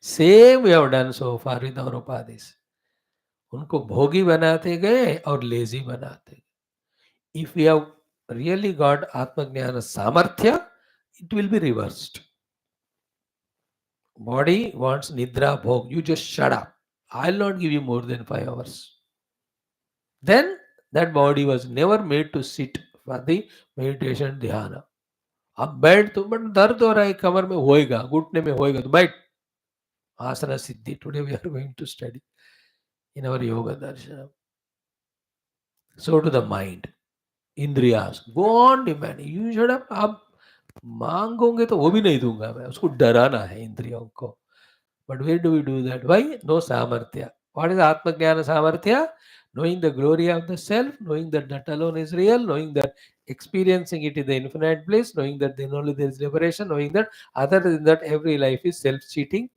Same we have done so far with our upadhis. उनको भोगी बनाते गए और lazy बनाते गए. If we have really got Atmajnana Samarthya, it will be reversed. Body wants Nidra Bhog. You just shut up. I'll not give you more than 5 hours. Then that body was never made to sit for the meditation dhyana. अब बैठ तो but दर्द हो रहा है कमर में होएगा, घुटने में होएगा तो बैठ. Asana Siddhi. Today we are going to study in our yoga darshanam. So to the mind. इंद्रियास go on demand. You should have. आप मांगोगे तो वो भी नहीं दूंगा मैं. उसको डराना है इंद्रियों को. But where do we do that? Why? No सामर्थ्य. व्हाट इज आत्मज्ञान सामर्थ्य? Knowing the glory of the self, knowing that that alone is real, knowing that experiencing it is the infinite bliss, knowing that then only there is liberation, knowing that other than that every life is self-cheating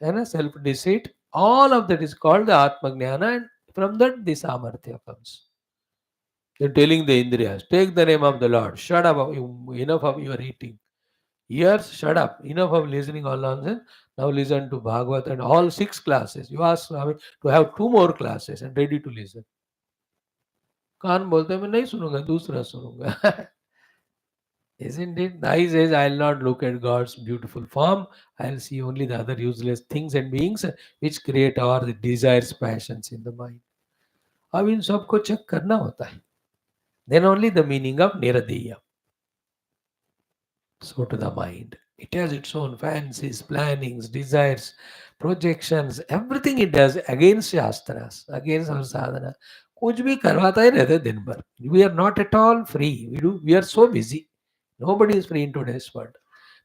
and self-deceit. All of that is called the Atmajnana, and from that the Samarthya comes. You're telling the Indriyas, take the name of the Lord, shut up, enough of your eating. Ears, shut up, enough of listening all nonsense. Now listen to Bhagavad and all 6 classes. You ask Swami to have 2 more classes and ready to listen. कान बोलते मैं नहीं सुनूंगा, दूसरा सुनूंगा. Isn't it? The eye says, I'll not look at God's beautiful form. I'll see only the other useless things and beings which create all the desires, passions in the mind. अब इन सबको check करना होता है. Then only the meaning of Niradeya. So to the mind. It has its own fancies, plannings, desires, projections, everything it does against Shastras, against our sadhana. कुछ भी करवाता ही रहता है दिन भर. We are not at all free. We are so busy. Nobody is free in today's world.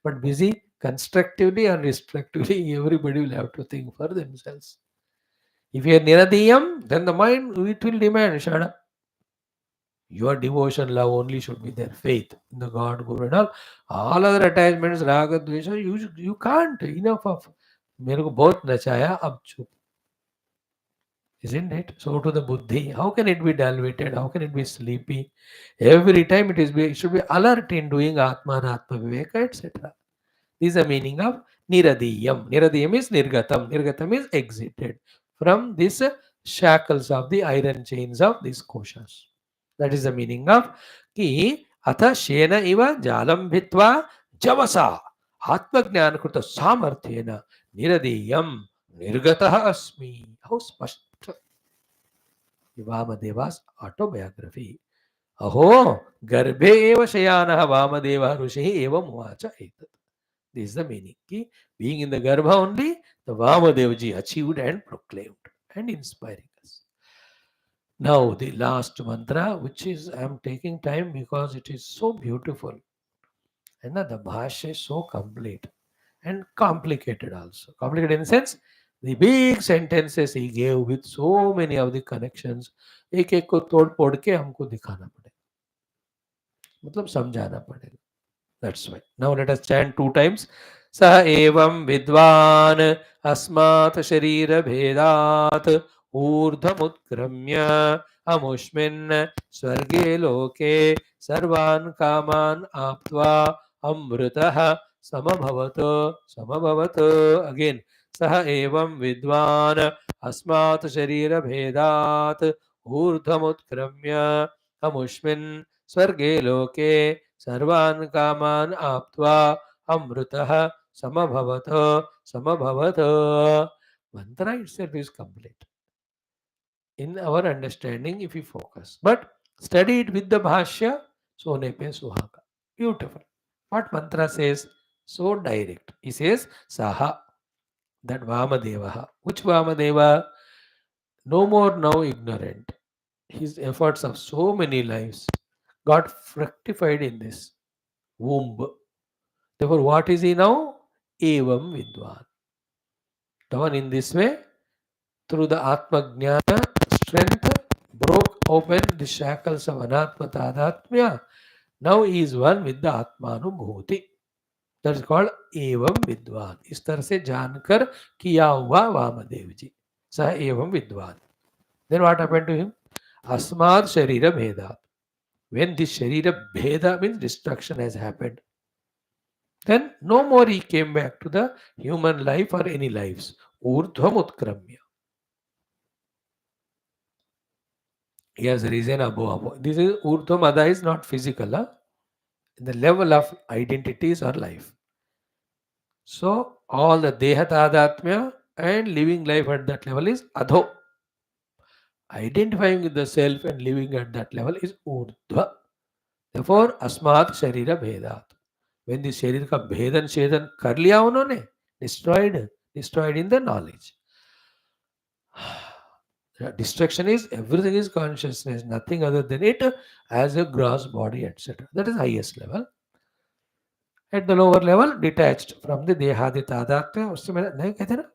But busy constructively and destructively, everybody will have to think for themselves. If you are Niradiyam, then the mind, it will demand, shut up. Your devotion, love only should be there. Faith in the God, Guru and all. All other attachments, raga, dvesha, you can't. Enough of. मेरे को बहुत नचाया, अब चुप. Isn't it? So to the buddhi, how can it be dull-witted? How can it be sleepy? Every time it should be alert in doing Atma and Atma Viveka, etc. This is the meaning of Niradiyam. Niradiyam is Nirgatam. Nirgatam is exited from these shackles of the iron chains of these koshas. That is the meaning of ki atha shena iva jalam bhitva javasa atmajnana kruta samarthyena niradiyam nirgataha asmi. How spashta. VAMADEVA's autobiography. Aho garbhe eva shayanaha VAMADEVA rushihi eva muvacha etat. This is the meaning. Ki being in the Garbha only, the Vamadevaji achieved and proclaimed and inspiring us. Now the last mantra, which is I am taking time because it is so beautiful. And the Bhashya is so complete and complicated also. Complicated in the sense, the big sentences he gave with so many of the connections, एक एक को तोड़ फोड़ के हमको दिखाना पड़ेगा, मतलब समझाना पड़ेगा. That's why. Now let us chant 2 times. Sa evam vidvan asmat sharira bhedat urdhamutkramya amushmin swarge loke sarvan kaman aptva amrutah samabhavat. Again. Saha evam vidvan asmat sharira bhedat urdhamutkramya amushmin swarge loke सर्वान् कामान् आप्त्वा अमृतः समभवत. Mantra itself is complete in our understanding if we focus. But study it with the Bhashya, so nepe suhaka. Beautiful. What mantra says? So direct. He says, Saha, that Vamadeva. Which Vamadeva? No more now ignorant. His efforts of so many lives got fructified in this womb. Therefore, what is he now? Evam Vidwan. Done in this way, through the Atma Jnana, strength broke open the shackles of Anatma Tadatmya. Now he is one with the Atmanubhuti. That is called Evam Vidwan. इस तरह से जानकर किया हुआ वामदेव जी. सह एवं विद्वान. Then what happened to him? Asmad Sharira Bheda. When this Sharira Bheda means destruction has happened, then no more he came back to the human life or any lives. Urdhvam Utkramya. He has risen above. This is Urdhvam Ada is not physical. Huh? The level of identities or life. So all the Deha Tadatmya and living life at that level is Adho. Identifying with the self and living at that level is Urdhva. Therefore, Asmat Sharira Bhedat. When the Sharir ka Bhedan Shedan kar liya unhone, destroyed in the knowledge. Destruction is everything is consciousness, nothing other than it as a gross body, etc. That is highest level. At the lower level, detached from the Dehadi Tadatya, उससे मेरा नहीं कहते ना,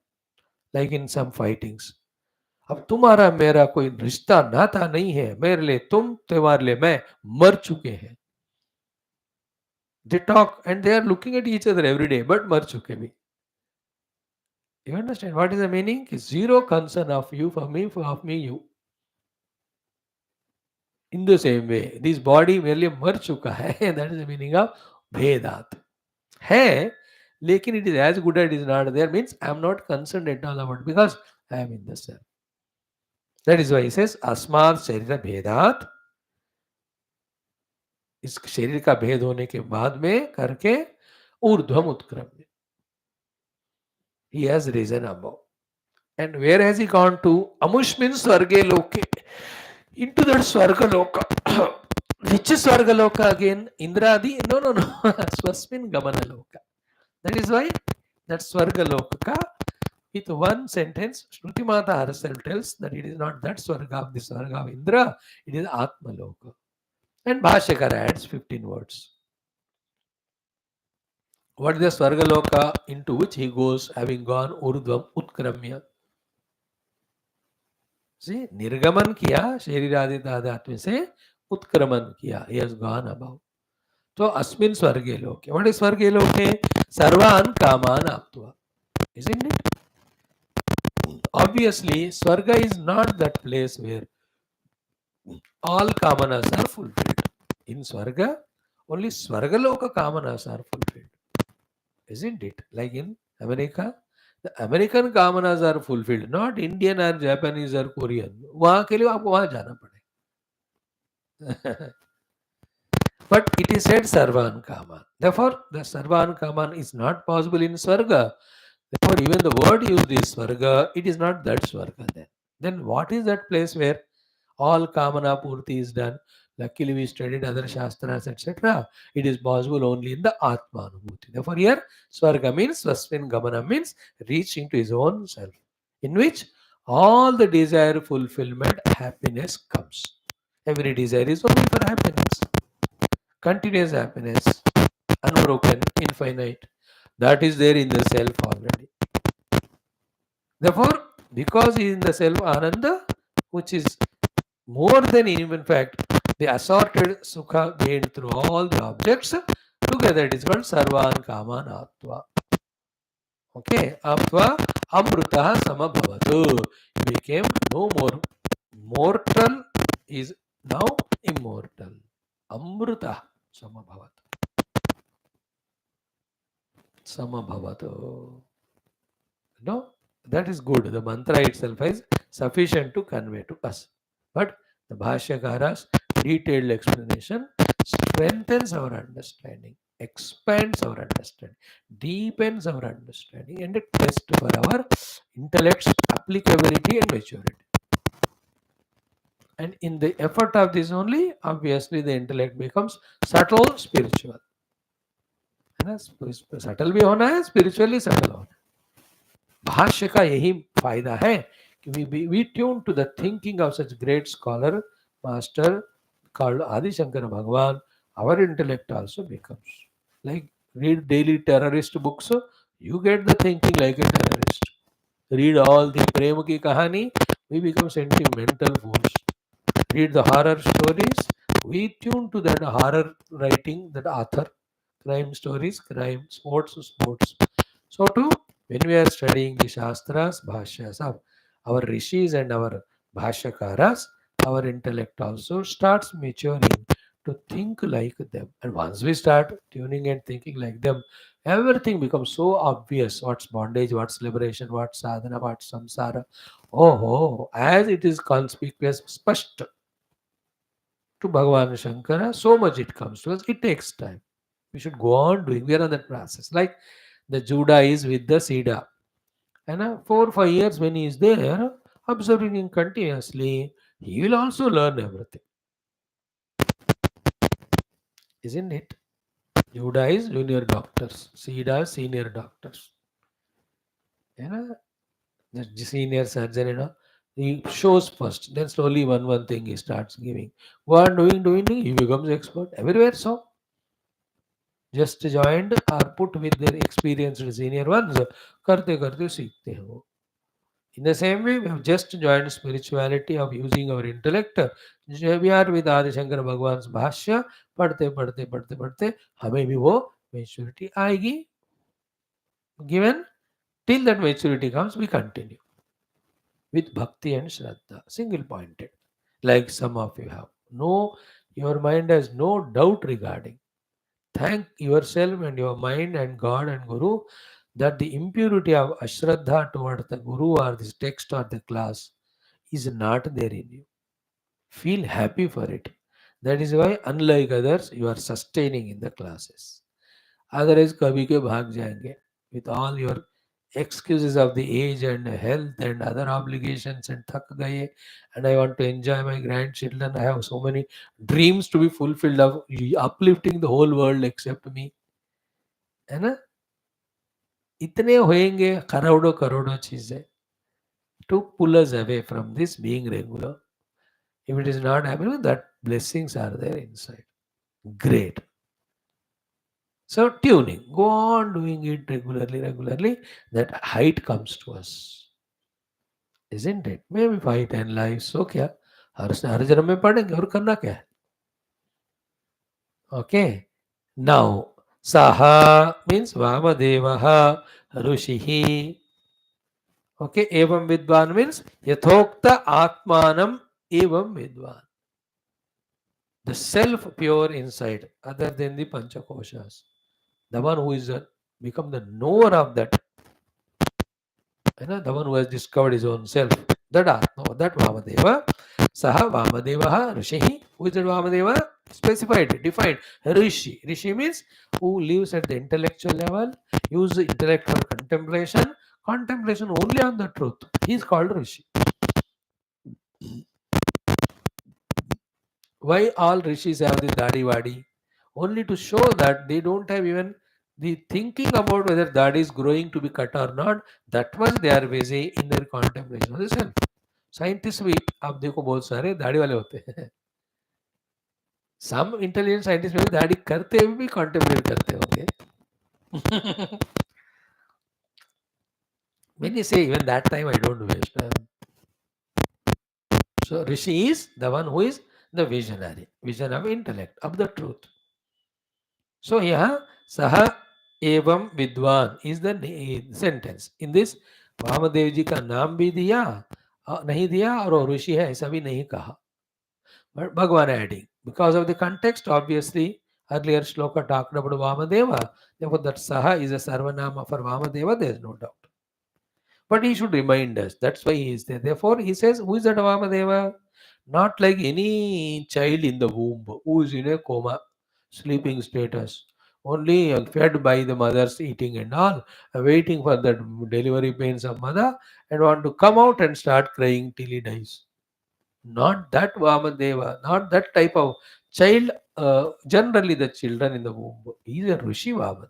like in some fightings. अब तुम्हारा मेरा कोई रिश्ता नाता नहीं है, मेरे लिए तुम, तुम्हारे लिए मैं, मर चुके हैं. They talk and they are looking at each other every day, but मर चुके भी. You understand what is the meaning? Zero concern of you for me, of me you. In the same way, this body merely मर चुका है. That is the meaning of भेदात. है, लेकिन it is as good as it is not there means I am not concerned at all about it because I am in the self. That is why he says अस्मात् शरीर भेदात. इस शरीर का भेद होने के बाद में करके ऊर्ध्वम उत्क्रम्य. He has risen above. And where has he gone to? Amushmin Swarge Loke. Into that Swargaloka. Which is Swargaloka again? Indradi? No. Swasmin Gamana Loka. That is why that Swargaloka, with one sentence, Shruti Mata herself tells that it is not that Swarga of the Swarga of Indra, it is Atma Loka. And Bhashyakara adds 15 words. What is the Swargaloka into which he goes, having gone Urdhvam Utkramya? See, Nirgaman kiya, Shariradi Tadatmya se Utkraman kiya. He has gone above. So, Asmin Swarge Loke. What is Swarge Loke? Sarvan Kaman Aptva. Isn't it? Obviously, Swarga is not that place where all Kamanas are fulfilled. In Swarga, only Swargaloka Kamanas are fulfilled. Isn't it? Like in America, the American Kamanas are fulfilled, not Indian or Japanese or Korean. वहाँ के लिए आपको वहाँ जाना पड़ेगा. But it is said Sarvan Kaman. Therefore, the Sarvan Kaman is not possible in Swarga. Therefore, even the word used is Swarga, it is not that Swarga then. Then what is that place where all Kamana Purti is done? Luckily, we studied other Shastras, etc. It is possible only in the Atma Anubhuti. Therefore, here Swarga means Swasmin Gamana means reaching to his own self, in which all the desire fulfillment, happiness comes. Every desire is only for happiness. Continuous happiness, unbroken, infinite. That is there in the self already. Therefore, because he is in the self Ananda, which is more than in fact the assorted sukha gained through all the objects, together it is called Sarvan Kaman Atva. Okay, Atva Amrutah Samabhavatu. He became no more mortal, is now immortal. Amrutah Samabhavatu. Samabhavatu. No, that is good. The mantra itself is sufficient to convey to us. But the Bhashyakara's detailed explanation strengthens our understanding, expands our understanding, deepens our understanding, and a test for our intellect's applicability and maturity. And in the effort of this only, obviously the intellect becomes subtle spiritual. है ना, subtle भी होना है, spiritually subtle होना है. भाष्य का यही फायदा है कि we tune to the thinking of such great scholar, master called Adi Shankara Bhagwan. Our intellect also becomes like, read daily terrorist books, you get the thinking like a terrorist. Read all the prem ki kahani, we become sentimental fools. Read the horror stories, we tune to that horror writing, that author. Crime stories, crime, sports. So too, when we are studying the Shastras, Bhashyas of our Rishis and our Bhashyakaras, our intellect also starts maturing to think like them. And once we start tuning and thinking like them, everything becomes so obvious. What's bondage, what's liberation, what's sadhana, what's samsara. Oh, as it is conspicuous, spasht to Bhagavan Shankara, so much it comes to us. It takes time. We should go on doing. We are on that process. Like the Judah is with the Sida. And 4 or 5 years when he is there, observing him continuously, he will also learn everything. Isn't it? Judah is junior doctors. Sida is senior doctors. The senior surgeon, he shows first. Then slowly one thing he starts giving. Go on doing, he becomes expert. Everywhere so. Just joined or put with their experienced senior ones, करते करते सीखते हैं वो. In the same way, we have just joined spirituality of using our intellect. We are with Adi Shankara Bhagwan's Bhashya, पढ़ते हमें भी वो maturity आएगी. Given till that maturity comes, we continue with bhakti and shraddha, single pointed, like some of you have. No, your mind has no doubt regarding. Thank yourself and your mind and God and Guru that the impurity of ashraddha towards the Guru or this text or the class is not there in you. Feel happy for it. That is why, unlike others, you are sustaining in the classes. Otherwise, kabhi ke bhag jayenge with all your excuses of the age and health and other obligations and thak gaye, and I want to enjoy my grandchildren. I have so many dreams to be fulfilled of uplifting the whole world except me. है ना? इतने होएंगे करोड़ों करोड़ों चीजें to pull us away from this being regular. If it is not happening, that blessings are there inside. Great. So tuning, go on doing it regularly, that height comes to us. Isn't it? Maybe 5-10 lives. So क्या हर जन्म में पढ़ेंगे और करना क्या है? Okay. Now, Saha means Vamadevaha Rushihi. Okay. Evam Vidwan means Yathokta Atmanam Evam Vidwan. The self pure inside, other than the Panchakoshas. The one who is become the knower of that, the one who has discovered his own self, that Atma, that Vamadeva, Saha Vamadevaha Rishihi. Who is that Vamadeva? Specified, defined. Rishi. Rishi means who lives at the intellectual level, use the intellect for contemplation only on the truth. He is called Rishi. Why all rishis have this dadi wadi? Only to show that they don't have even the thinking about whether dadi is growing to be cut or not. That much they are busy in their contemplation of the self. Scientists भी आप देखो बहुत सारे दाढ़ी वाले होते हैं. Some intelligent scientists में दाढ़ी करते हुए भी contemplate करते होंगे. Many say even that time I don't waste. So Rishi is the one who is the visionary, vision of intellect, of the truth. So here, Saha Evam Vidwan is the sentence. In this, Vamdev जी का नाम भी दिया, नहीं दिया, और ऋषि है ऐसा भी नहीं कहा. But Bhagavan adding, because of the context, obviously, earlier shloka talked about Vamadeva, therefore that Saha is a Sarvanama for Vamadeva, there is no doubt. But he should remind us, that's why he is there. Therefore, he says, who is that Vamadeva? Not like any child in the womb who is in a coma, sleeping status, only fed by the mother's eating and all, waiting for the delivery pains of mother, and want to come out and start crying till he dies. Not that Vamadeva, not that type of child. Generally, the children in the womb. He is a Rishi Vamadeva.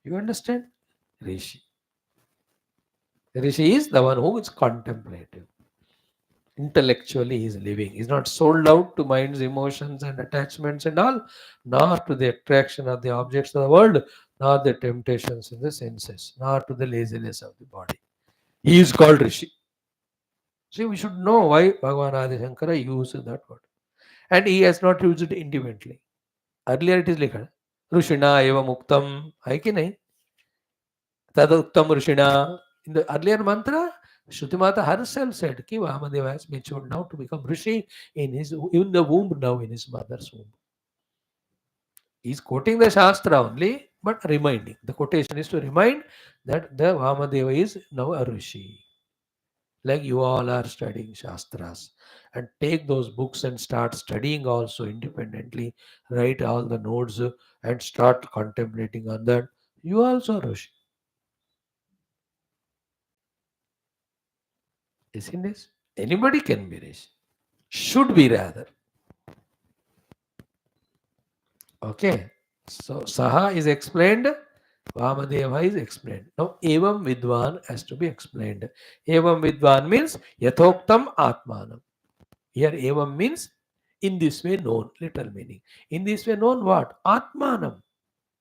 You understand? Rishi. Rishi is the one who is contemplative. Intellectually, he is living. He is not sold out to mind's emotions and attachments and all, nor to the attraction of the objects of the world, nor the temptations in the senses, nor to the laziness of the body. He is called Rishi. See, we should know why Bhagavan Adi Shankara used that word. And he has not used it independently. Earlier it is like Rushina eva muktam. Hai ki nahi? Taduktam Rushina. In the earlier mantra, Shruti Mata herself said ki Vamadeva has matured now to become Rishi in the womb now, in his mother's womb. He is quoting the Shastra only, but reminding. The quotation is to remind that the Vamadeva is now a Rishi. Like you all are studying Shastras, and take those books and start studying also independently. Write all the notes and start contemplating on that. You also Rishi. Isn't this? Anybody can be Rishi. Should be rather. Okay. So Saha is explained. Vamadeva is explained. Now Evam Vidwan has to be explained. Evam Vidwan means Yathoktam Atmanam. Here Evam means in this way known, literal meaning. In this way known what? Atmanam,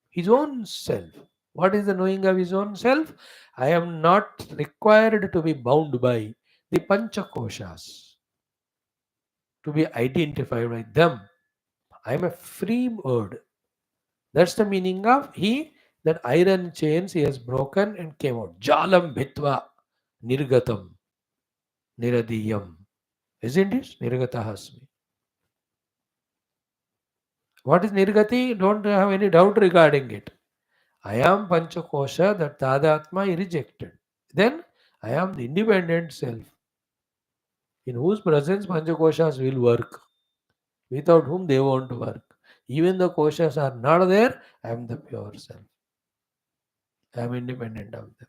his own self. What is the knowing of his own self? I am not required to be bound by the Panchakoshas, to be identified with them. I am a free bird. That's the meaning of he, that iron chains he has broken and came out. Jalam bhitva nirgatam niradiyam. Isn't it? Nirgatahasmi. What is nirgati? Don't have any doubt regarding it. I am Panchakosha, that Tadatma is rejected. Then I am the independent self, in whose presence Panchakoshas will work, without whom they won't work. Even the koshas are not there, I am the pure self. I am independent of them.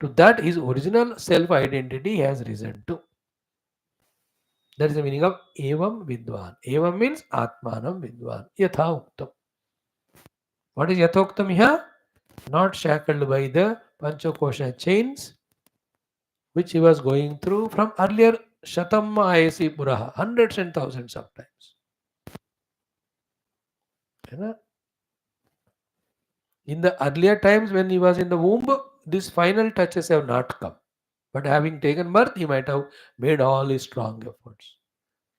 To that, his original self identity has risen to. That is the meaning of Evam Vidwan. Evam means Atmanam Vidwan. Yatha Uktam. What is Yathoktam here? Not shackled by the Panchakosha chains, which he was going through from earlier Shatamma Ayasi Puraha, hundreds and thousands of times. In the earlier times when he was in the womb, these final touches have not come. But having taken birth, he might have made all his strong efforts.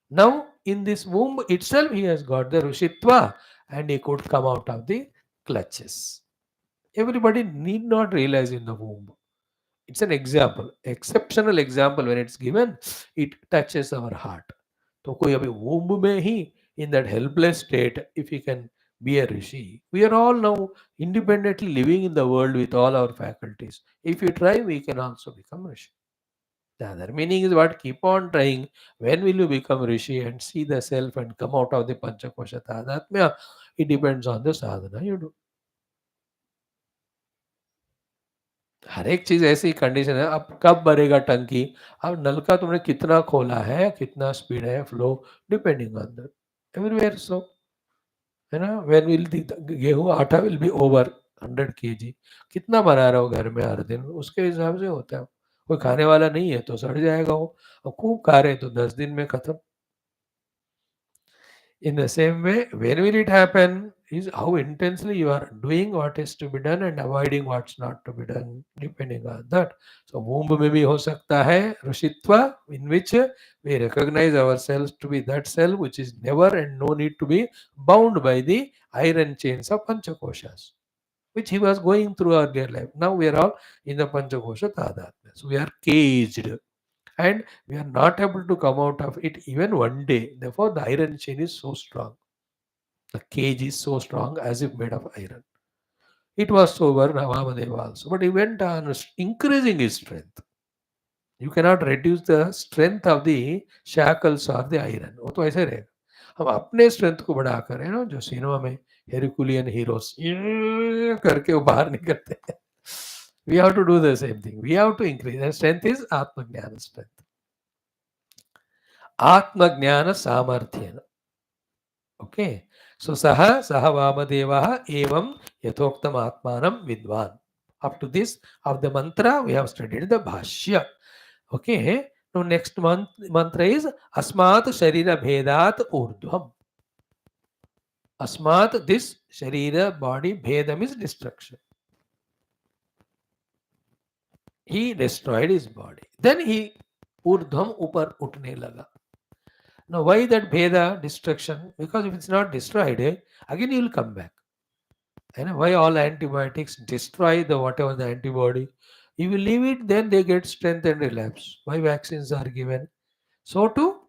Now, in this womb itself, he has got the Rushitva, and he could come out of the clutches. Everybody need not realize in the womb. It's an example, exceptional example. When it's given, it touches our heart. तो कोई अभी womb में ही, in that helpless state, if he can be a rishi, we are all now independently living in the world with all our faculties. If we try, we can also become rishi. The other meaning is what? Keep on trying. When will you become rishi and see the self and come out of the Panchakosha Tadatmya? It depends on the sadhana you do. हर एक चीज ऐसी condition है, अब कब भरेगा टंकी, अब नल का तुमने कितना खोला है, कितना स्पीड है flow, depending on that everywhere. So है ना, व्हेन विल गेहूं आटा विल बी ओवर 100 kg, कितना बना रहे हो घर में हर दिन, उसके हिसाब से होता है. कोई खाने वाला नहीं है तो सड़ जाएगा वो, और खूब खा रहे तो 10 दिन में खत्म. In the same way, when will it happen is how intensely you are doing what is to be done and avoiding what's not to be done, depending on that. So, womb में भी हो सकता है ऋषित्व, in which we recognize ourselves to be that self which is never and no need to be bound by the iron chains of Panchakoshas, which he was going through earlier life. Now we are all in the Panchakosha Tadatmya. So, we are caged, and we are not able to come out of it even one day. Therefore, the iron chain is so strong. The cage is so strong as if made of iron. It was so over Vamadeva also, but he went on increasing his strength. You cannot reduce the strength of the shackles or the iron. वो तो ऐसे रहेगा. हम अपने strength को बढ़ाकर, जो cinema में Herculean heroes. करके वो बाहर निकलते हैं. We have to do the same thing. We have to increase. And strength is Atma Jnana strength. Atma Jnana Samarthyana. Okay. So Saha Vamadeva Evam Yathoktam Atmanam Vidvan. Up to this of the mantra, we have studied the Bhashya. Okay. Now next mantra is Asmat Sharira Bhedat Urdhvam. Asmat, this Sharira body, Bhedam is destruction. He destroyed his body. Then he Urdhvam upar utne laga. Now why that Bheda destruction? Because if it's not destroyed, again he will come back. And why all antibiotics destroy the whatever the antibody? You will leave it, then they get strength and relapse. Why vaccines are given? So too,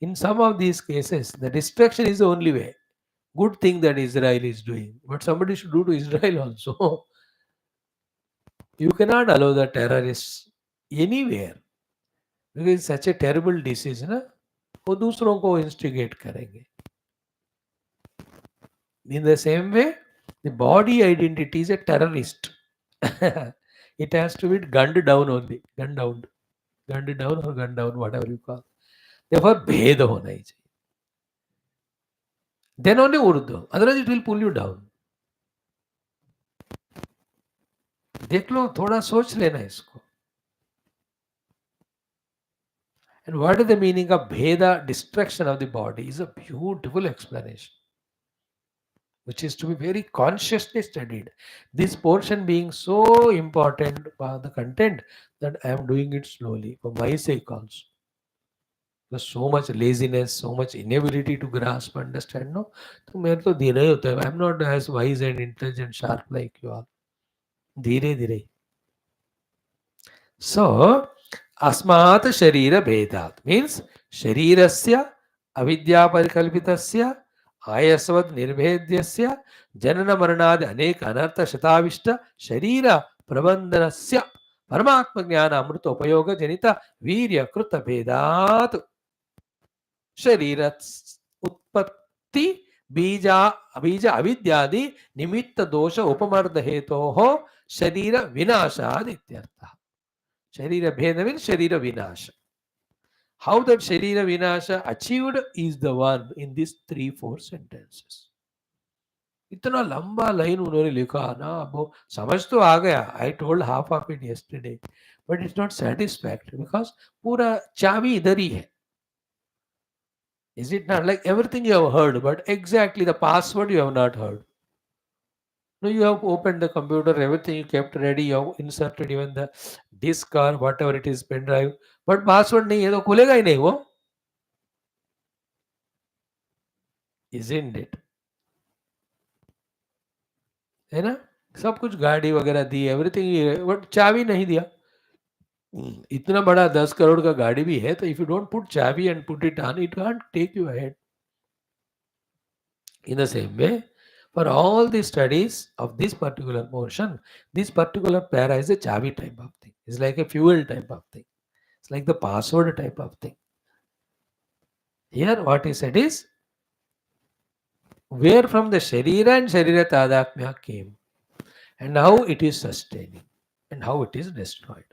in some of these cases, the destruction is the only way. Good thing that Israel is doing, but somebody should do to Israel also. You cannot allow the terrorists anywhere because it's such a terrible disease, ना? वो दूसरों को instigate करेंगे. In the same way, the body identity is a terrorist. It has to be gunned down only. Gunned down. Gunned down or gunned down, whatever you call. Therefore, bheda hona hi chahiye. Then only urdu. Otherwise, it will pull you down. देख लो, थोड़ा सोच लेना इसको. And what is the meaning of bheda, destruction of the body, is a beautiful explanation, which is to be very consciously studied. This portion being so important for the content that I am doing it slowly for my sake also. There's so much laziness, so much inability to grasp, understand. No, तो मेरे तो धीरे होता है. I'm not as wise and intelligent, sharp like you all. धीरे धीरे. So, अस्मात् शरीर भेदात् means शरीरस्य अविद्या परिकल्पितस्य आयस्वद् निर्भेद्यस्य जनन मरणादि अनेक अनर्थ शताविष्ट शरीर प्रबंधनस्य परमात्म ज्ञान अमृत उपयोग जनित वीर्य कृत भेदात् शरीर उत्पत्ति बीज अविद्यादि निमित्त दोष उपमर्द हेतोः शरीर विनाशाद इत्यर्थः. Sharira Bheda means Sharira Vinasha. How that Sharira Vinasha achieved is the one in these 3-4 sentences. इतना लंबा लाइन उन्होंने लिखा ना, वो समझ तो आ गया. I told half of it yesterday, but it's not satisfactory because पूरा चाबी इधर ही है. Is it not? Like everything you have heard, but exactly the password you have not heard. No, you have opened the computer, everything you kept ready, you have inserted even the disk or whatever it is, pen drive, but password नहीं है तो खुलेगा ही नहीं वो. Isn't it? है ना? सब कुछ गाड़ी वगैरह दी, एवरीथिंग, बट चाबी नहीं दिया. इतना बड़ा 10 करोड़ का गाड़ी भी है तो इफ यू डोंट पुट चाबी and put it on, it can't take you ahead. In the same way, for all the studies of this particular portion, this particular para is a chavi type of thing. It's like a fuel type of thing. It's like the password type of thing. Here what he said is, where from the Sharira and Sharira Tadatmya came, and how it is sustaining, and how it is destroyed.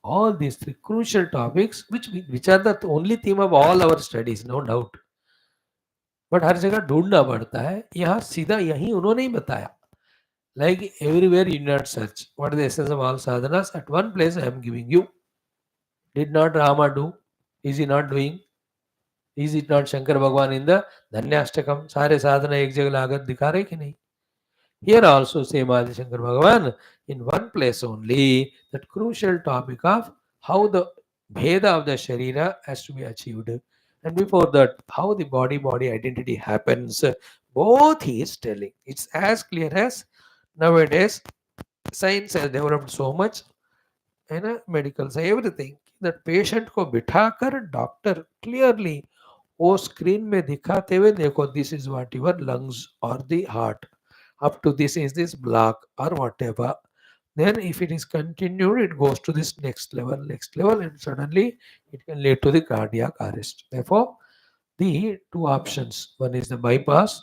All these 3 crucial topics, which are the only theme of all our studies, no doubt. But हर जगह ढूंढना पड़ता है. यहाँ सीधा यही उन्होंने ही बताया. Like everywhere you not search what is the essence of all sadhanas, at one place I am giving you. Did not Rama do? Is he not doing? Is it not Shankara Bhagwan in the Dhanyashtakam? सारे साधना एक जगह लागत दिखा रहे कि नहीं? Here also same Adi Shankara Bhagwan in one place only, that crucial topic of how the bheda of the Sharira has to be achieved. And before that, how the body identity happens, both he is telling. It's as clear as nowadays science has developed so much, and medical science, everything, that patient को बिठाकर doctor clearly वो screen में दिखाते हुए, देखो this is what your lungs or the heart, up to this is this block or whatever. Then if it is continued, it goes to this next level, and suddenly it can lead to the cardiac arrest. Therefore, the 2 options, one is the bypass,